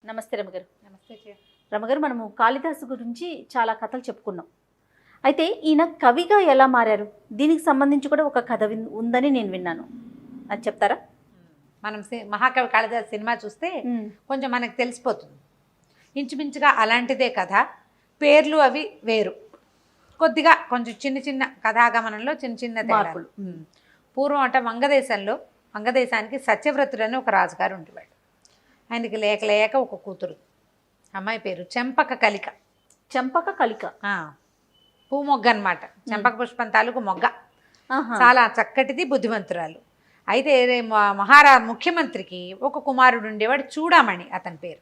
నమస్తే రమగారు. నమస్తే జయ. రమగారు, మనము కాళిదాసు గురించి చాలా కథలు చెప్పుకున్నాం. అయితే ఈయన కవిగా ఎలా మారారు? దీనికి సంబంధించి కూడా ఒక కథ ఉందని నేను విన్నాను. అది చెప్తారా? మనం మహాకవి కాళిదాసు సినిమా చూస్తే కొంచెం మనకు తెలిసిపోతుంది. ఇంచుమించుగా అలాంటిదే కథ, పేర్లు అవి వేరు, కొద్దిగా కొంచెం చిన్న చిన్న కథాగమనంలో చిన్న చిన్న మార్పులు. పూర్వం అంటే వంగదేశానికి సత్యవ్రతుడు అని ఒక రాజుగారు ఉండేవాడు. ఆయనకి లేక లేక ఒక కూతురు, అమ్మాయి పేరు చెంపక కలిక. చెంపక కలిక పూ మొగ్గ అనమాట. చెంపక పుష్పం తాలూకు మొగ్గ, చాలా చక్కటిది, బుద్ధిమంతురాలు. అయితే ముఖ్యమంత్రికి ఒక కుమారుడు ఉండేవాడు, చూడామణి అతని పేరు.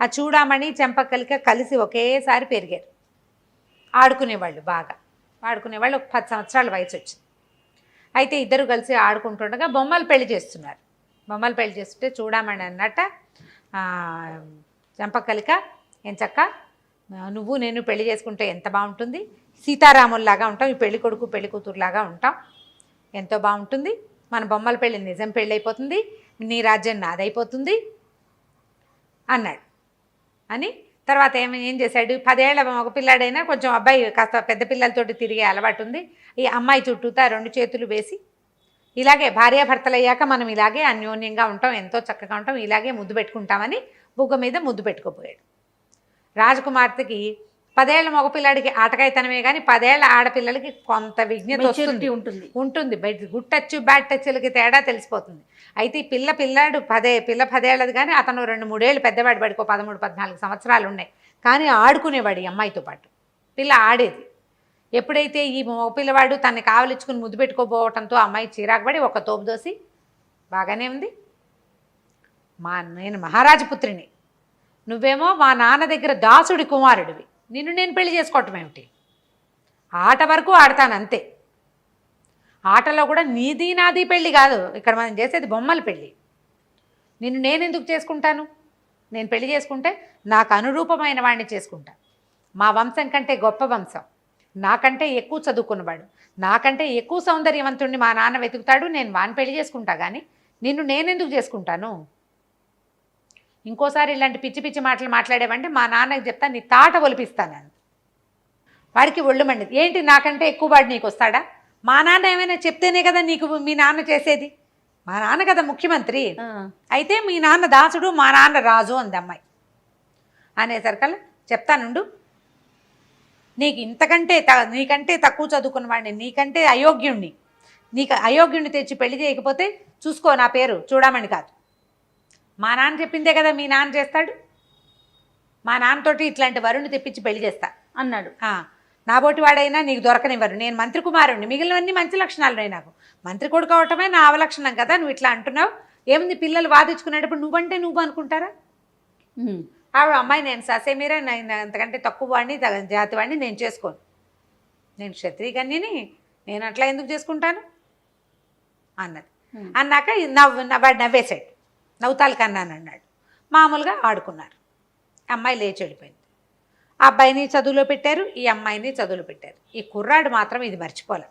ఆ చూడామణి చెంపక కలిక కలిసి ఒకేసారి పెరిగారు. ఆడుకునేవాళ్ళు, బాగా ఆడుకునేవాళ్ళు. ఒక 10 సంవత్సరాల వయసు వచ్చింది. అయితే ఇద్దరు కలిసి ఆడుకుంటుండగా బొమ్మలు పెళ్లి చేస్తున్నారు. బొమ్మలు పెళ్లి చేస్తుంటే చూడామణి అన్నట్ట, చెంపకలిక ఎంచక్క నువ్వు నేను పెళ్లి చేసుకుంటే ఎంత బాగుంటుంది, సీతారాముల్లాగా ఉంటాం, ఈ పెళ్లి కొడుకు పెళ్లి కూతురులాగా ఉంటాం, ఎంతో బాగుంటుంది, మన బొమ్మల పెళ్లి నిజం పెళ్ళి అయిపోతుంది, నీ రాజ్యం నాదైపోతుంది అన్నాడు. అని తర్వాత ఏం చేశాడు, 10 ఏళ్ల ఒక పిల్లాడైనా కొంచెం అబ్బాయి కాస్త పెద్ద పిల్లలతోటి తిరిగే అలవాటు ఉంది. ఈ అమ్మాయి చుట్టూతా 2 చేతులు వేసి, ఇలాగే భార్యాభర్తలు అయ్యాక మనం ఇలాగే అన్యోన్యంగా ఉంటాం, ఎంతో చక్కగా ఉంటాం, ఇలాగే ముద్దు పెట్టుకుంటామని బుగ్గ మీద ముద్దు పెట్టుకోపోయాడు. రాజకుమార్తెకి 10 ఏళ్ల మగపిల్లాడికి ఆటకాయతనమే కానీ 10 ఏళ్ల ఆడపిల్లలకి కొంత విజ్ఞత ఉంటుంది. బయట గుడ్ టచ్ బ్యాడ్ టచ్లకి తేడా తెలిసిపోతుంది. అయితే ఈ పిల్లాడు 10 ఏళ్ళది కానీ అతను 2-3 ఏళ్ళు పెద్దవాడు, వాడికి 13-14 సంవత్సరాలు ఉన్నాయి. కానీ ఆడుకునేవాడు ఈ అమ్మాయితో పాటు. పిల్ల ఆడేది. ఎప్పుడైతే ఈ మగపిల్లవాడు తనని కావలించుకుని ముద్దు పెట్టుకోపోవటంతో అమ్మాయి చిరాకుపడి ఒక తోపు దోసి, బాగానే ఉంది, నేను మహారాజపుత్రిని, నువ్వేమో మా నాన్న దగ్గర దాసుడి కుమారుడివి, నిన్ను నేను పెళ్లి చేసుకోవటం ఏమిటి, ఆట వరకు ఆడతాను అంతే, ఆటలో కూడా నీది నాది పెళ్ళి కాదు, ఇక్కడ మనం చేసేది బొమ్మల పెళ్ళి, నిన్ను నేను ఎందుకు చేసుకుంటాను, నేను పెళ్లి చేసుకుంటే నాకు అనురూపమైన వాడిని చేసుకుంటా, మా వంశం కంటే గొప్ప వంశం, నాకంటే ఎక్కువ చదువుకున్నవాడు, నాకంటే ఎక్కువ సౌందర్యవంతుడిని మా నాన్న వెతుకుతాడు, నేను వాడిని పెళ్లి చేసుకుంటా, కానీ నిన్ను నేనెందుకు చేసుకుంటాను, ఇంకోసారి ఇలాంటి పిచ్చి పిచ్చి మాటలు మాట్లాడేవంటే మా నాన్నకి చెప్తా, నీ తాట ఒలిపిస్తాను. వాడికి ఒళ్ళు మండిది. ఏంటి నాకంటే ఎక్కువ వాడు నీకు వస్తాడా, మా నాన్న ఏమైనా చెప్తేనే కదా నీకు మీ నాన్న చేసేది, మా నాన్న కదా ముఖ్యమంత్రి, అయితే మీ నాన్న దాసుడు మా నాన్న రాజు అంది అమ్మాయి. అనేసరికల్లా చెప్తానుండు, నీకంటే తక్కువ చదువుకున్న వాడిని, నీకంటే అయోగ్యుణ్ణి, నీకు అయోగ్యుణ్ణి తెచ్చి పెళ్లి చేయకపోతే చూసుకో, నా పేరు చూడమని కాదు, మా నాన్న చెప్పిందే కదా మీ నాన్న చేస్తాడు, మా నాన్నతోటి ఇట్లాంటి వరుణ్ణి తెప్పించి పెళ్లి చేస్తా అన్నాడు. నాబోటి వాడైనా నీకు దొరకనివ్వరు, నేను మంత్రి కుమారుణ్ణి, మిగిలినవన్నీ మంచి లక్షణాలున్నాయి, నాకు మంత్రి కొడుకు అవటమే నా అవలక్షణం కదా, నువ్వు ఇట్లా అంటున్నావు, ఏముంది పిల్లలు వాదించుకునేటప్పుడు నువ్వంటే నువ్వు అనుకుంటారా, ఆవిడ అమ్మాయి నేను ససేమీరా, నేను అంతకంటే తక్కువ వాడిని జాతి వాడిని నేను చేసుకోను, నేను క్షత్రియ కన్యని, నేను అట్లా ఎందుకు చేసుకుంటాను అన్నది. అన్నాక వాడు నవ్వేశాడు, నవ్వుతాలు కన్నాను అన్నాడు. మామూలుగా ఆడుకున్నారు. అమ్మాయి లేచి వెళ్ళిపోయింది. ఆ అబ్బాయిని చదువులో పెట్టారు, ఈ అమ్మాయిని చదువులో పెట్టారు. ఈ కుర్రాడు మాత్రం ఇది మర్చిపోలే,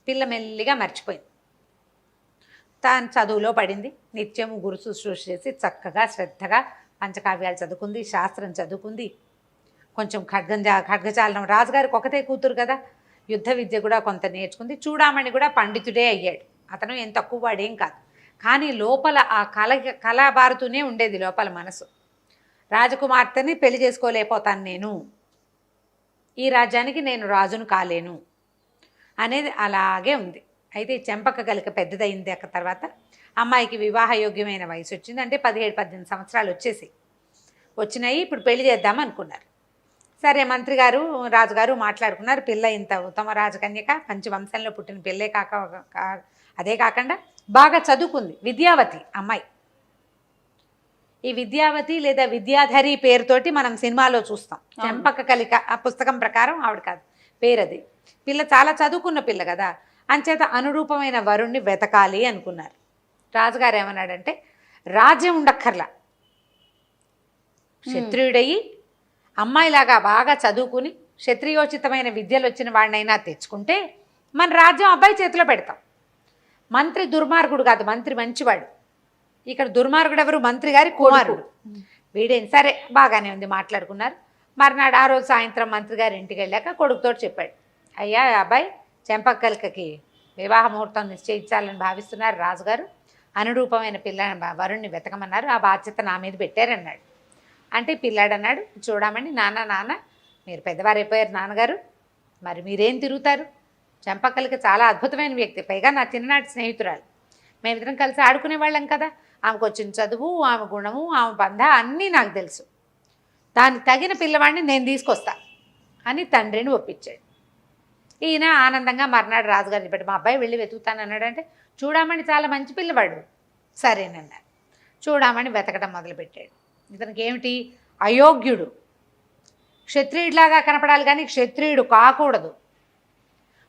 పిల్ల మెల్లిగా మర్చిపోయింది. తాను చదువులో పడింది, నిత్యము గురు శుశ్రూష చేసి చక్కగా శ్రద్ధగా పంచకావ్యాలు చదువుకుంది, శాస్త్రం చదువుకుంది, కొంచెం ఖడ్గచాలనం, రాజుగారికి ఒకతే కూతురు కదా, యుద్ధ విద్య కూడా కొంత నేర్చుకుంది. చూడామణి కూడా పండితుడే అయ్యాడు, అతను ఏం తక్కువ వాడేం కాదు, కానీ లోపల ఆ కళాబారుతూనే ఉండేది లోపల మనసు. రాజకుమార్తెని పెళ్లి చేసుకోలేకపోతాను నేను, ఈ రాజ్యానికి నేను రాజును కాలేను అనేది అలాగే ఉంది. అయితే చెంపక కలిక పెద్దదైంది తర్వాత అమ్మాయికి వివాహయోగ్యమైన వయసు వచ్చింది. అంటే 17-18 సంవత్సరాలు వచ్చినాయి. ఇప్పుడు పెళ్లి చేద్దాం అనుకున్నారు. సరే మంత్రి గారు రాజుగారు మాట్లాడుకున్నారు. పిల్ల ఇంత ఉత్తమ రాజకన్యక, మంచి వంశంలో పుట్టిన పిల్లే అదే కాకుండా బాగా చదువుకుంది, విద్యావతి అమ్మాయి. ఈ విద్యావతి లేదా విద్యాధరి పేరుతోటి మనం సినిమాలో చూస్తాం. చెంపక కలిక ఆ పుస్తకం ప్రకారం ఆవిడ కాదు పేరు, అది పిల్ల చాలా చదువుకున్న పిల్ల కదా, అంచేత అనురూపమైన వరుణ్ణి వెతకాలి అనుకున్నారు. రాజుగారు ఏమన్నాడంటే, రాజ్యం ఉండక్కర్లా, క్షత్రియుడయి అమ్మాయిలాగా బాగా చదువుకుని క్షత్రియోచితమైన విద్యలు వచ్చిన వాడినైనా తెచ్చుకుంటే మన రాజ్యం అబ్బాయి చేతిలో పెడతాం. మంత్రి దుర్మార్గుడు కాదు, మంత్రి మంచివాడు, ఇక్కడ దుర్మార్గుడు ఎవరు? మంత్రి గారి కుమారుడు. వీడేం సరే బాగానే ఉంది, మాట్లాడుకున్నారు. మర్నాడు ఆ రోజు సాయంత్రం మంత్రి గారి ఇంటికి వెళ్ళాక కొడుకుతో చెప్పాడు, అయ్యా అబ్బాయి చెంపక్కలకి వివాహ ముహూర్తం నిశ్చయించాలని భావిస్తున్నారు రాజుగారు, అనురూపమైన వరుణ్ణి వెతకమన్నారు, ఆ బాధ్యత నా మీద పెట్టారన్నాడు. అంటే పిల్లాడు అన్నాడు, చూడమని నాన్న మీరు పెద్దవారైపోయారు నాన్నగారు, మరి మీరేం తిరుగుతారు? చెంపక్కలకి చాలా అద్భుతమైన వ్యక్తి, పైగా నా చిన్ననాటి స్నేహితురాలు, మేమిద్దరం కలిసి ఆడుకునే వాళ్ళం కదా, ఆమెకు వచ్చిన చదువు, ఆమె గుణము, ఆమె బంధ అన్నీ నాకు తెలుసు, దానికి తగిన పిల్లవాడిని నేను తీసుకొస్తా అని తండ్రిని ఒప్పించాడు. ఈయన ఆనందంగా మర్నాడు రాజుగారిని పెట్టి మా అబ్బాయి వెళ్ళి వెతుకుతానన్నాడంటే, చూడమని చాలా మంచి పిల్లవాడు, సరేనన్నారు. చూడమని వెతకడం మొదలుపెట్టాడు. ఇతనికి ఏమిటి? అయోగ్యుడు, క్షత్రియుడిలాగా కనపడాలి కానీ క్షత్రియుడు కాకూడదు,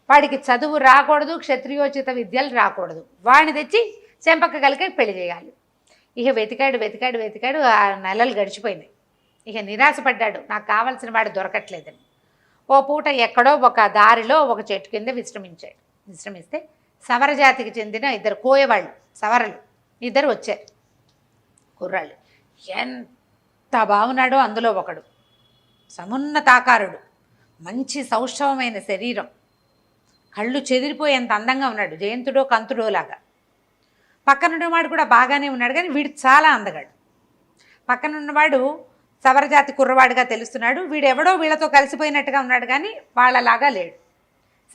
వాడికి చదువు రాకూడదు, క్షత్రియోచిత విద్యలు రాకూడదు, వాడిని తెచ్చి చెంపక్క కలికి పెళ్లి చేయాలి. ఇక వెతికాడు, ఆ నెలలు గడిచిపోయినాయి. ఇక నిరాశపడ్డాడు, నాకు కావాల్సిన వాడు దొరకట్లేదని. ఓ పూట ఎక్కడో ఒక దారిలో ఒక చెట్టు కింద విశ్రమిస్తే సవర జాతికి చెందిన 2 కోయవాళ్ళు, సవరలు 2 వచ్చారు, కుర్రాళ్ళు. ఎంత బాగున్నాడో అందులో ఒకడు, సమున్నతాకారుడు, మంచి సౌష్ఠవమైన శరీరం, కళ్ళు చెదిరిపోయేంత అందంగా ఉన్నాడు, జయంతుడో కంతుడో లాగా. పక్కనున్నవాడు కూడా బాగానే ఉన్నాడు కానీ వీడు చాలా అందగాడు. పక్కనున్నవాడు సవరజాతి కుర్రవాడిగా తెలుస్తున్నాడు, వీడెవడో వీళ్ళతో కలిసిపోయినట్టుగా ఉన్నాడు కానీ వాళ్ళలాగా లేడు.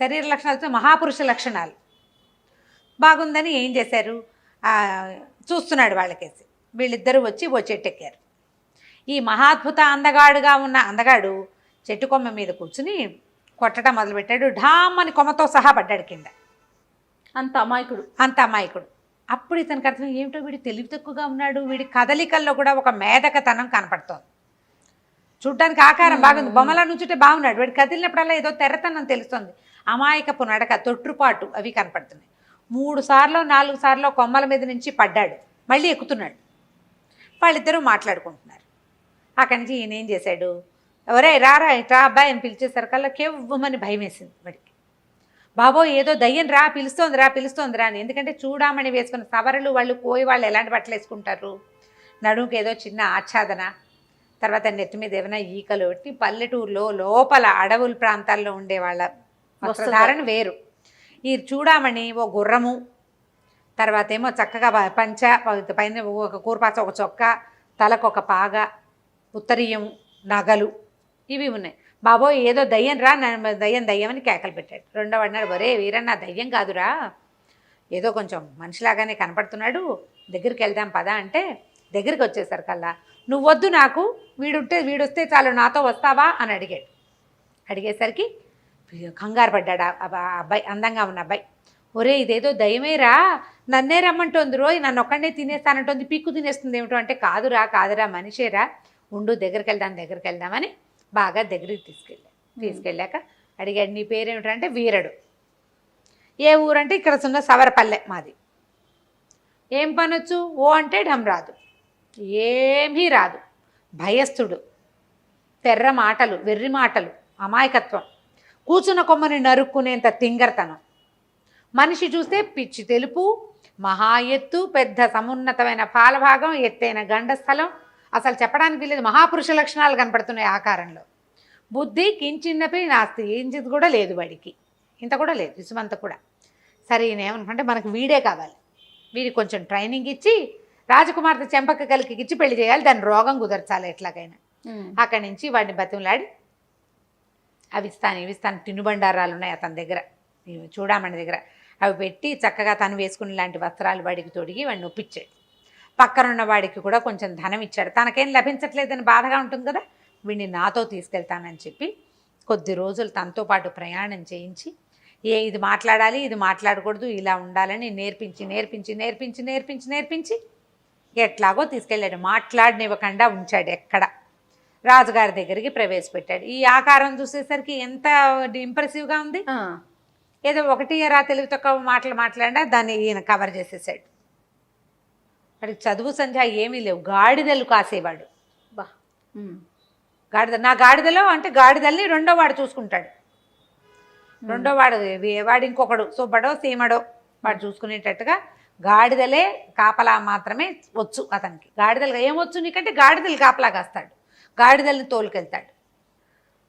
శరీర లక్షణాలతో మహాపురుష లక్షణాలు. బాగుందని ఏం చేశారు, చూస్తున్నాడు వాళ్ళకేసి. వీళ్ళిద్దరూ వచ్చి ఓ చెట్టు ఎక్కారు. ఈ మహాద్భుత అందగాడు చెట్టు కొమ్మ మీద కూర్చుని కొట్టడం మొదలుపెట్టాడు. ఢామ్మని కొమ్మతో సహా పడ్డాడు కింద. అంత అమాయకుడు. అప్పుడు ఇతనికి అర్థం, ఏమిటో వీడు తెలివి తక్కువగా ఉన్నాడు, వీడి కదలికల్లో కూడా ఒక మేధకతనం కనపడుతోంది. చూడ్డానికి ఆకారం బాగుంది, బొమ్మలా నుంచుంటే బాగున్నాడు, వీడు కదిలినప్పుడల్లా ఏదో తెరతనం తెలుస్తుంది, అమాయకపు నడక, తొట్టుపాటు అవి కనపడుతున్నాయి. 3 సార్లు 4 సార్లు కొమ్మల మీద నుంచి పడ్డాడు, మళ్ళీ ఎక్కుతున్నాడు. వాళ్ళిద్దరూ మాట్లాడుకుంటున్నారు. అక్కడి నుంచి ఈయన ఏం చేశాడు, ఎవరే రారా ఇట్రా అబ్బాయి అని పిలిచేసరికల్లా కేవ్వమని భయం వేసింది వాడికి. బాబో ఏదో దయ్యం రా పిలుస్తోందిరా అని. ఎందుకంటే చూడామని వేసుకున్న సవరలు వాళ్ళు కోయి వాళ్ళు ఎలాంటి బట్టలు వేసుకుంటారు, నడుముకి ఏదో చిన్న ఆచ్ఛాదన, తర్వాత నెత్తి మీద ఏమైనా ఈకలు పెట్టి, పల్లెటూరులో లోపల అడవుల ప్రాంతాల్లో ఉండే వాళ్ళ వస్త్రధారణ వేరు. ఈ చూడామణి ఓ గుర్రము, తర్వాత ఏమో చక్కగా పంచ, పైన ఒక కూరపాచ, ఒక చొక్క, తలకు ఒక పాగ, ఉత్తరీయం, నగలు ఇవి ఉన్నాయి. బాబోయ్ ఏదో దయ్యం రా, దయ్యం అని కేకలు పెట్టాడు. రెండో అన్నాడు, ఒరే వీరన్న దయ్యం కాదురా, ఏదో కొంచెం మనిషిలాగానే కనపడుతున్నాడు, దగ్గరికి వెళ్దాం పదా అంటే, దగ్గరికి వచ్చేసరికల్లా నువ్వు వద్దు నాకు, వీడొస్తే చాలు నాతో వస్తావా అని అడిగాడు. అడిగేసరికి కంగారు పడ్డాడు అబ్బాయి, అందంగా ఉన్న అబ్బాయి. ఒరే ఇదేదో దయ్యమేరా, నన్నే రమ్మంటోంది రోయ్, నన్ను ఒక్కడే తినేస్తానంటోంది, పిక్కు తినేస్తుంది ఏమిటో అంటే, కాదురా మనిషేరా, ఉండు దగ్గరికి వెళ్దామని బాగా దగ్గరికి తీసుకెళ్ళాక అడిగాడు, నీ పేరేమిటంటే వీరడు. ఏ ఊరంటే ఇక్కడ ఉన్న సవరపల్లె మాది. ఏం పనొచ్చు? ఓ అంటే ఢమ్ రాదు, ఏమీ రాదు, భయస్థుడు, తెర్ర మాటలు, వెర్రి మాటలు, అమాయకత్వం, కూర్చున్న కొమ్మని నరుక్కునేంత తింగరతనం, మనిషి చూస్తే పిచ్చి తెలుపు, మహా ఎత్తు, పెద్ద సమున్నతమైన పాలభాగం, ఎత్తైన గండస్థలం, అసలు చెప్పడానికి వీలేదు, మహాపురుష లక్షణాలు కనపడుతున్నాయి ఆకారంలో. బుద్ధి కించిన్నపై నాస్తి, ఏంచిది కూడా లేదు వాడికి, ఇంత కూడా లేదు, ఇసుమంత కూడా. సరే ఈయన ఏమనుకుంటే మనకు వీడే కావాలి, వీడికి కొంచెం ట్రైనింగ్ ఇచ్చి రాజకుమార్తె చెంపక్క కలికి ఇచ్చి పెళ్లి చేయాలి, దాని రోగం కుదర్చాలి ఎట్లాగైనా. అక్కడి నుంచి వాడిని బతిమలాడి అవి ఇస్తాను తినుబండారాలు ఉన్నాయి అతని దగ్గర, చూడమని దగ్గర, అవి పెట్టి చక్కగా తను వేసుకునే లాంటి వస్త్రాలు వాడికి తొడిగి వాడిని ఒప్పించాడు. పక్కనున్న వాడికి కూడా కొంచెం ధనం ఇచ్చాడు. తనకేం లభించట్లేదని బాధగా ఉంటుంది కదా, వీడిని నాతో తీసుకెళ్తానని చెప్పి కొద్ది రోజులు తనతో పాటు ప్రయాణం చేయించి, ఇది మాట్లాడాలి, ఇది మాట్లాడకూడదు, ఇలా ఉండాలని నేర్పించి ఎట్లాగో తీసుకెళ్ళాడు. మాట్లాడనివ్వకుండా ఉంచాడు. ఎక్కడ రాజుగారి దగ్గరికి ప్రవేశపెట్టాడు. ఈ ఆకారం చూసేసరికి ఎంత ఇంప్రెసివ్గా ఉంది. ఏదో ఒకటి తెలివి తక్కువ మాట్లాడినా దాన్ని ఈయన కవర్ చేసేసాడు. వాడికి చదువు సంధ్య ఏమీ లేవు, గాడిదలు కాసేవాడు. నా గాడిదలో అంటే గాడిదల్ని రెండో వాడు చూసుకుంటాడు. వాడు ఇంకొకడు సుబ్బడో సీమడో వాడు చూసుకునేటట్టుగా గాడిదలే కాపలా మాత్రమే వచ్చు అతనికి. గాడిదలు ఏమొచ్చు నీకంటే గాడిదలు కాపలా కాస్తాడు, గాడిదల్ని తోలుకెళ్తాడు.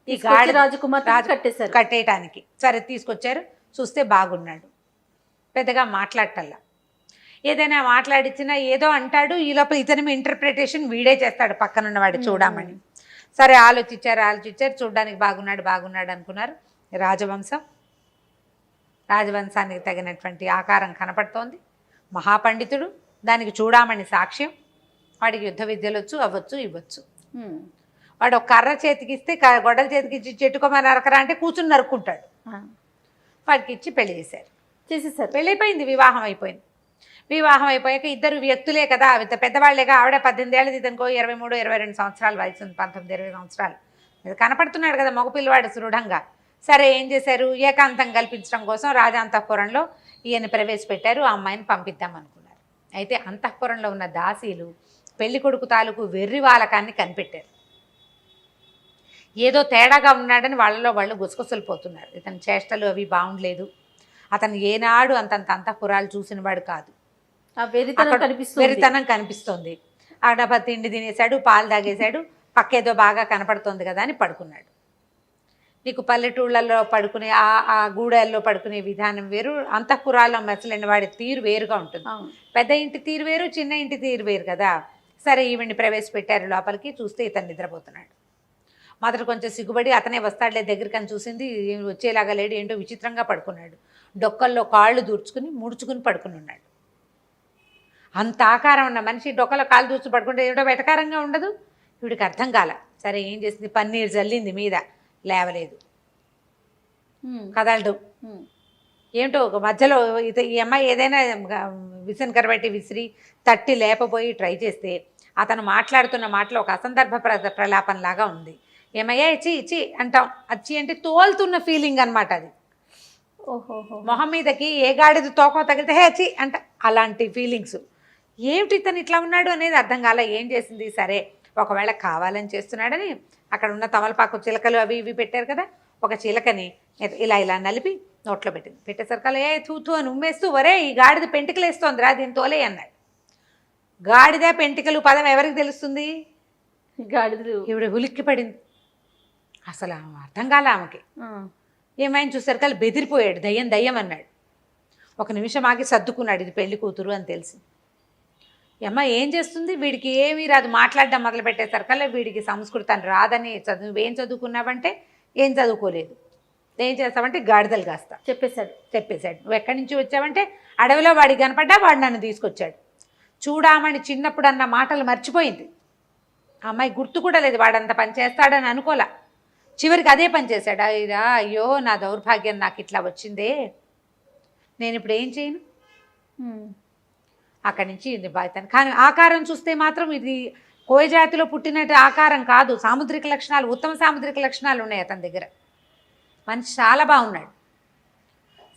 ఈ గాడి రాజకుమార్ కట్టేశారు. కట్టేయటానికి సరే తీసుకొచ్చారు. చూస్తే బాగున్నాడు, పెద్దగా మాట్లాడటల్లా. ఏదైనా మాట్లాడిచ్చినా ఏదో అంటాడు, ఈ లోపల ఇతని ఇంటర్ప్రిటేషన్ వీడే చేస్తాడు పక్కనున్నవాడు చూడమని. సరే ఆలోచించారు, చూడడానికి బాగున్నాడు అనుకున్నారు. రాజవంశానికి తగినటువంటి ఆకారం కనపడుతోంది. మహాపండితుడు, దానికి చూడమని సాక్ష్యం. వాడికి యుద్ధ విద్యలు వచ్చు, అవ్వచ్చు, ఇవ్వచ్చు. వాడు ఒక కర్ర చేతికి ఇస్తే గొడ్డల చేతికి ఇచ్చి చెట్టుకోమని నరకరా అంటే కూర్చుని నరుక్కుంటాడు. వాడికి ఇచ్చి పెళ్లి చేసేసారు. పెళ్ళి అయిపోయింది, వివాహం అయిపోయింది. వివాహం అయిపోయాక ఇద్దరు వ్యక్తులే కదా, పెద్దవాళ్లేగా. ఆవిడ 18 ఏళ్ళది, ఇతనుకో 23-22 సంవత్సరాలు వయసు ఉంది, 19-20 సంవత్సరాలు. ఇది కనపడుతున్నాడు కదా మగపిల్లవాడు దృఢంగా. సరే ఏం చేశారు, ఏకాంతం కల్పించడం కోసం రాజాంతఃపురంలో ఈయన ప్రవేశపెట్టారు. ఆ అమ్మాయిని పంపిద్దాం అనుకున్నారు. అయితే అంతఃపురంలో ఉన్న దాసీలు పెళ్లి కొడుకు తాలూకు వెర్రి వాలకాన్ని కనిపెట్టారు. ఏదో తేడాగా ఉన్నాడని వాళ్ళలో వాళ్ళు గుసగుసలు పోతున్నారు. ఇతని చేష్టలు అవి బాగుండలేదు. అతను ఏనాడు అంతంత అంతఃపురాలు చూసిన వాడు కాదు. వెరితనం కనిపిస్తోంది. ఆడ తిండి తినేశాడు, పాలు తాగేశాడు, పక్కేదో బాగా కనపడుతోంది కదా అని పడుకున్నాడు. నీకు పల్లెటూళ్ళల్లో పడుకునే ఆ గూడెల్లో పడుకునే విధానం వేరు, అంతఃపురాల్లో మెసలిన వాడి తీరు వేరుగా ఉంటుంది. పెద్ద ఇంటి తీరు వేరు, చిన్న ఇంటి తీరు వేరు కదా. సరే ఈవిడ్ని ప్రవేశపెట్టారు లోపలికి. చూస్తే ఇతను నిద్రపోతున్నాడు. మొదట కొంచెం సిగ్గుపడి అతనే వస్తాడులే దగ్గరికి అని చూసింది. వచ్చేలాగా లేడు, ఏంటో విచిత్రంగా పడుకున్నాడు. డొక్కల్లో కాళ్ళు దూర్చుకుని ముడుచుకుని పడుకుని ఉన్నాడు. అంత ఆకారం ఉన్న మనిషి డొక్కలో కాళ్ళు దూర్చు పడుకుంటే ఏమిటో వెటకారంగా ఉండదు. వీడికి అర్థం కాల. సరే ఏం చేసింది, పన్నీరు జల్లింది మీద, లేవలేదు, కదలడు. ఏమిటో ఒక మధ్యలో ఈ అమ్మాయి ఏదైనా విసన్ కరబెట్టి విసిరి తట్టి లేపబోయి ట్రై చేస్తే అతను మాట్లాడుతున్న మాటలో ఒక అసందర్భ ప్రలాపంలాగా ఉంది. ఏమయ్యా ఇచ్చి ఇచ్చి అంటాం, అచ్చి అంటే తోలుతున్న ఫీలింగ్ అనమాట అది. మొహం మీదకి ఏ గాడిది తోకో తగిలితే హే అచ్చి అంట, అలాంటి ఫీలింగ్స్. ఏమిటి ఇతను ఇట్లా ఉన్నాడు అనేది అర్థం కాల. ఏం చేసింది, సరే ఒకవేళ కావాలని చేస్తున్నాడని అక్కడ ఉన్న తమలపాకు చిలకలు అవి ఇవి పెట్టారు కదా, ఒక చిలకని ఇలా నలిపి నోట్లో పెట్టింది. పెట్టేసరికల్లా ఏ తూతూ అని ఉమ్మేస్తూ, వరే ఈ గాడిద పెంటికలు వేస్తోందిరా, దీని తోలే అన్నాడు. గాడిద పెంటికలు పదం ఎవరికి తెలుస్తుంది, గాడిదలు. ఈవిడ ఉలిక్కి పడింది. అసలు అర్థం కాల ఆమెకి. ఏమైనా చూసరికల్లా బెదిరిపోయాడు. దయ్యం అన్నాడు. ఒక నిమిషం ఆగి సర్దుకున్నాడు, ఇది పెళ్లి కూతురు అని తెలిసి. అమ్మ ఏం చేస్తుంది, వీడికి ఏమీ రాదు, మాట్లాడడం మొదలు పెట్టేసరికల్లా వీడికి సంస్కృతం రాదని, నువ్వేం చదువుకున్నావంటే ఏం చదువుకోలేదు, ఏం చేస్తావంటే గాడిదలు కాస్తా చెప్పేశాడు. నువ్వు ఎక్కడి నుంచి వచ్చావంటే అడవిలో వాడికి కనపడ్డా వాడు నన్ను తీసుకొచ్చాడు. చూడామని చిన్నప్పుడు అన్న మాటలు మర్చిపోయింది. అమ్మాయి గుర్తు కూడా లేదు, వాడంత పని చేస్తాడని అనుకోలే. చివరికి అదే పని చేశాడు. అయ్యో నా దౌర్భాగ్యం, నాకు ఇట్లా వచ్చిందే, నేను ఇప్పుడు ఏం చేయను. అక్కడి నుంచి ఇది బాధ్యత. కానీ ఆకారం చూస్తే మాత్రం ఇది కోయ జాతిలో పుట్టినట్టు ఆకారం కాదు. సాముద్రిక లక్షణాలు, ఉత్తమ సాముద్రిక లక్షణాలు ఉన్నాయి అతని దగ్గర. మనిషి చాలా బాగున్నాడు.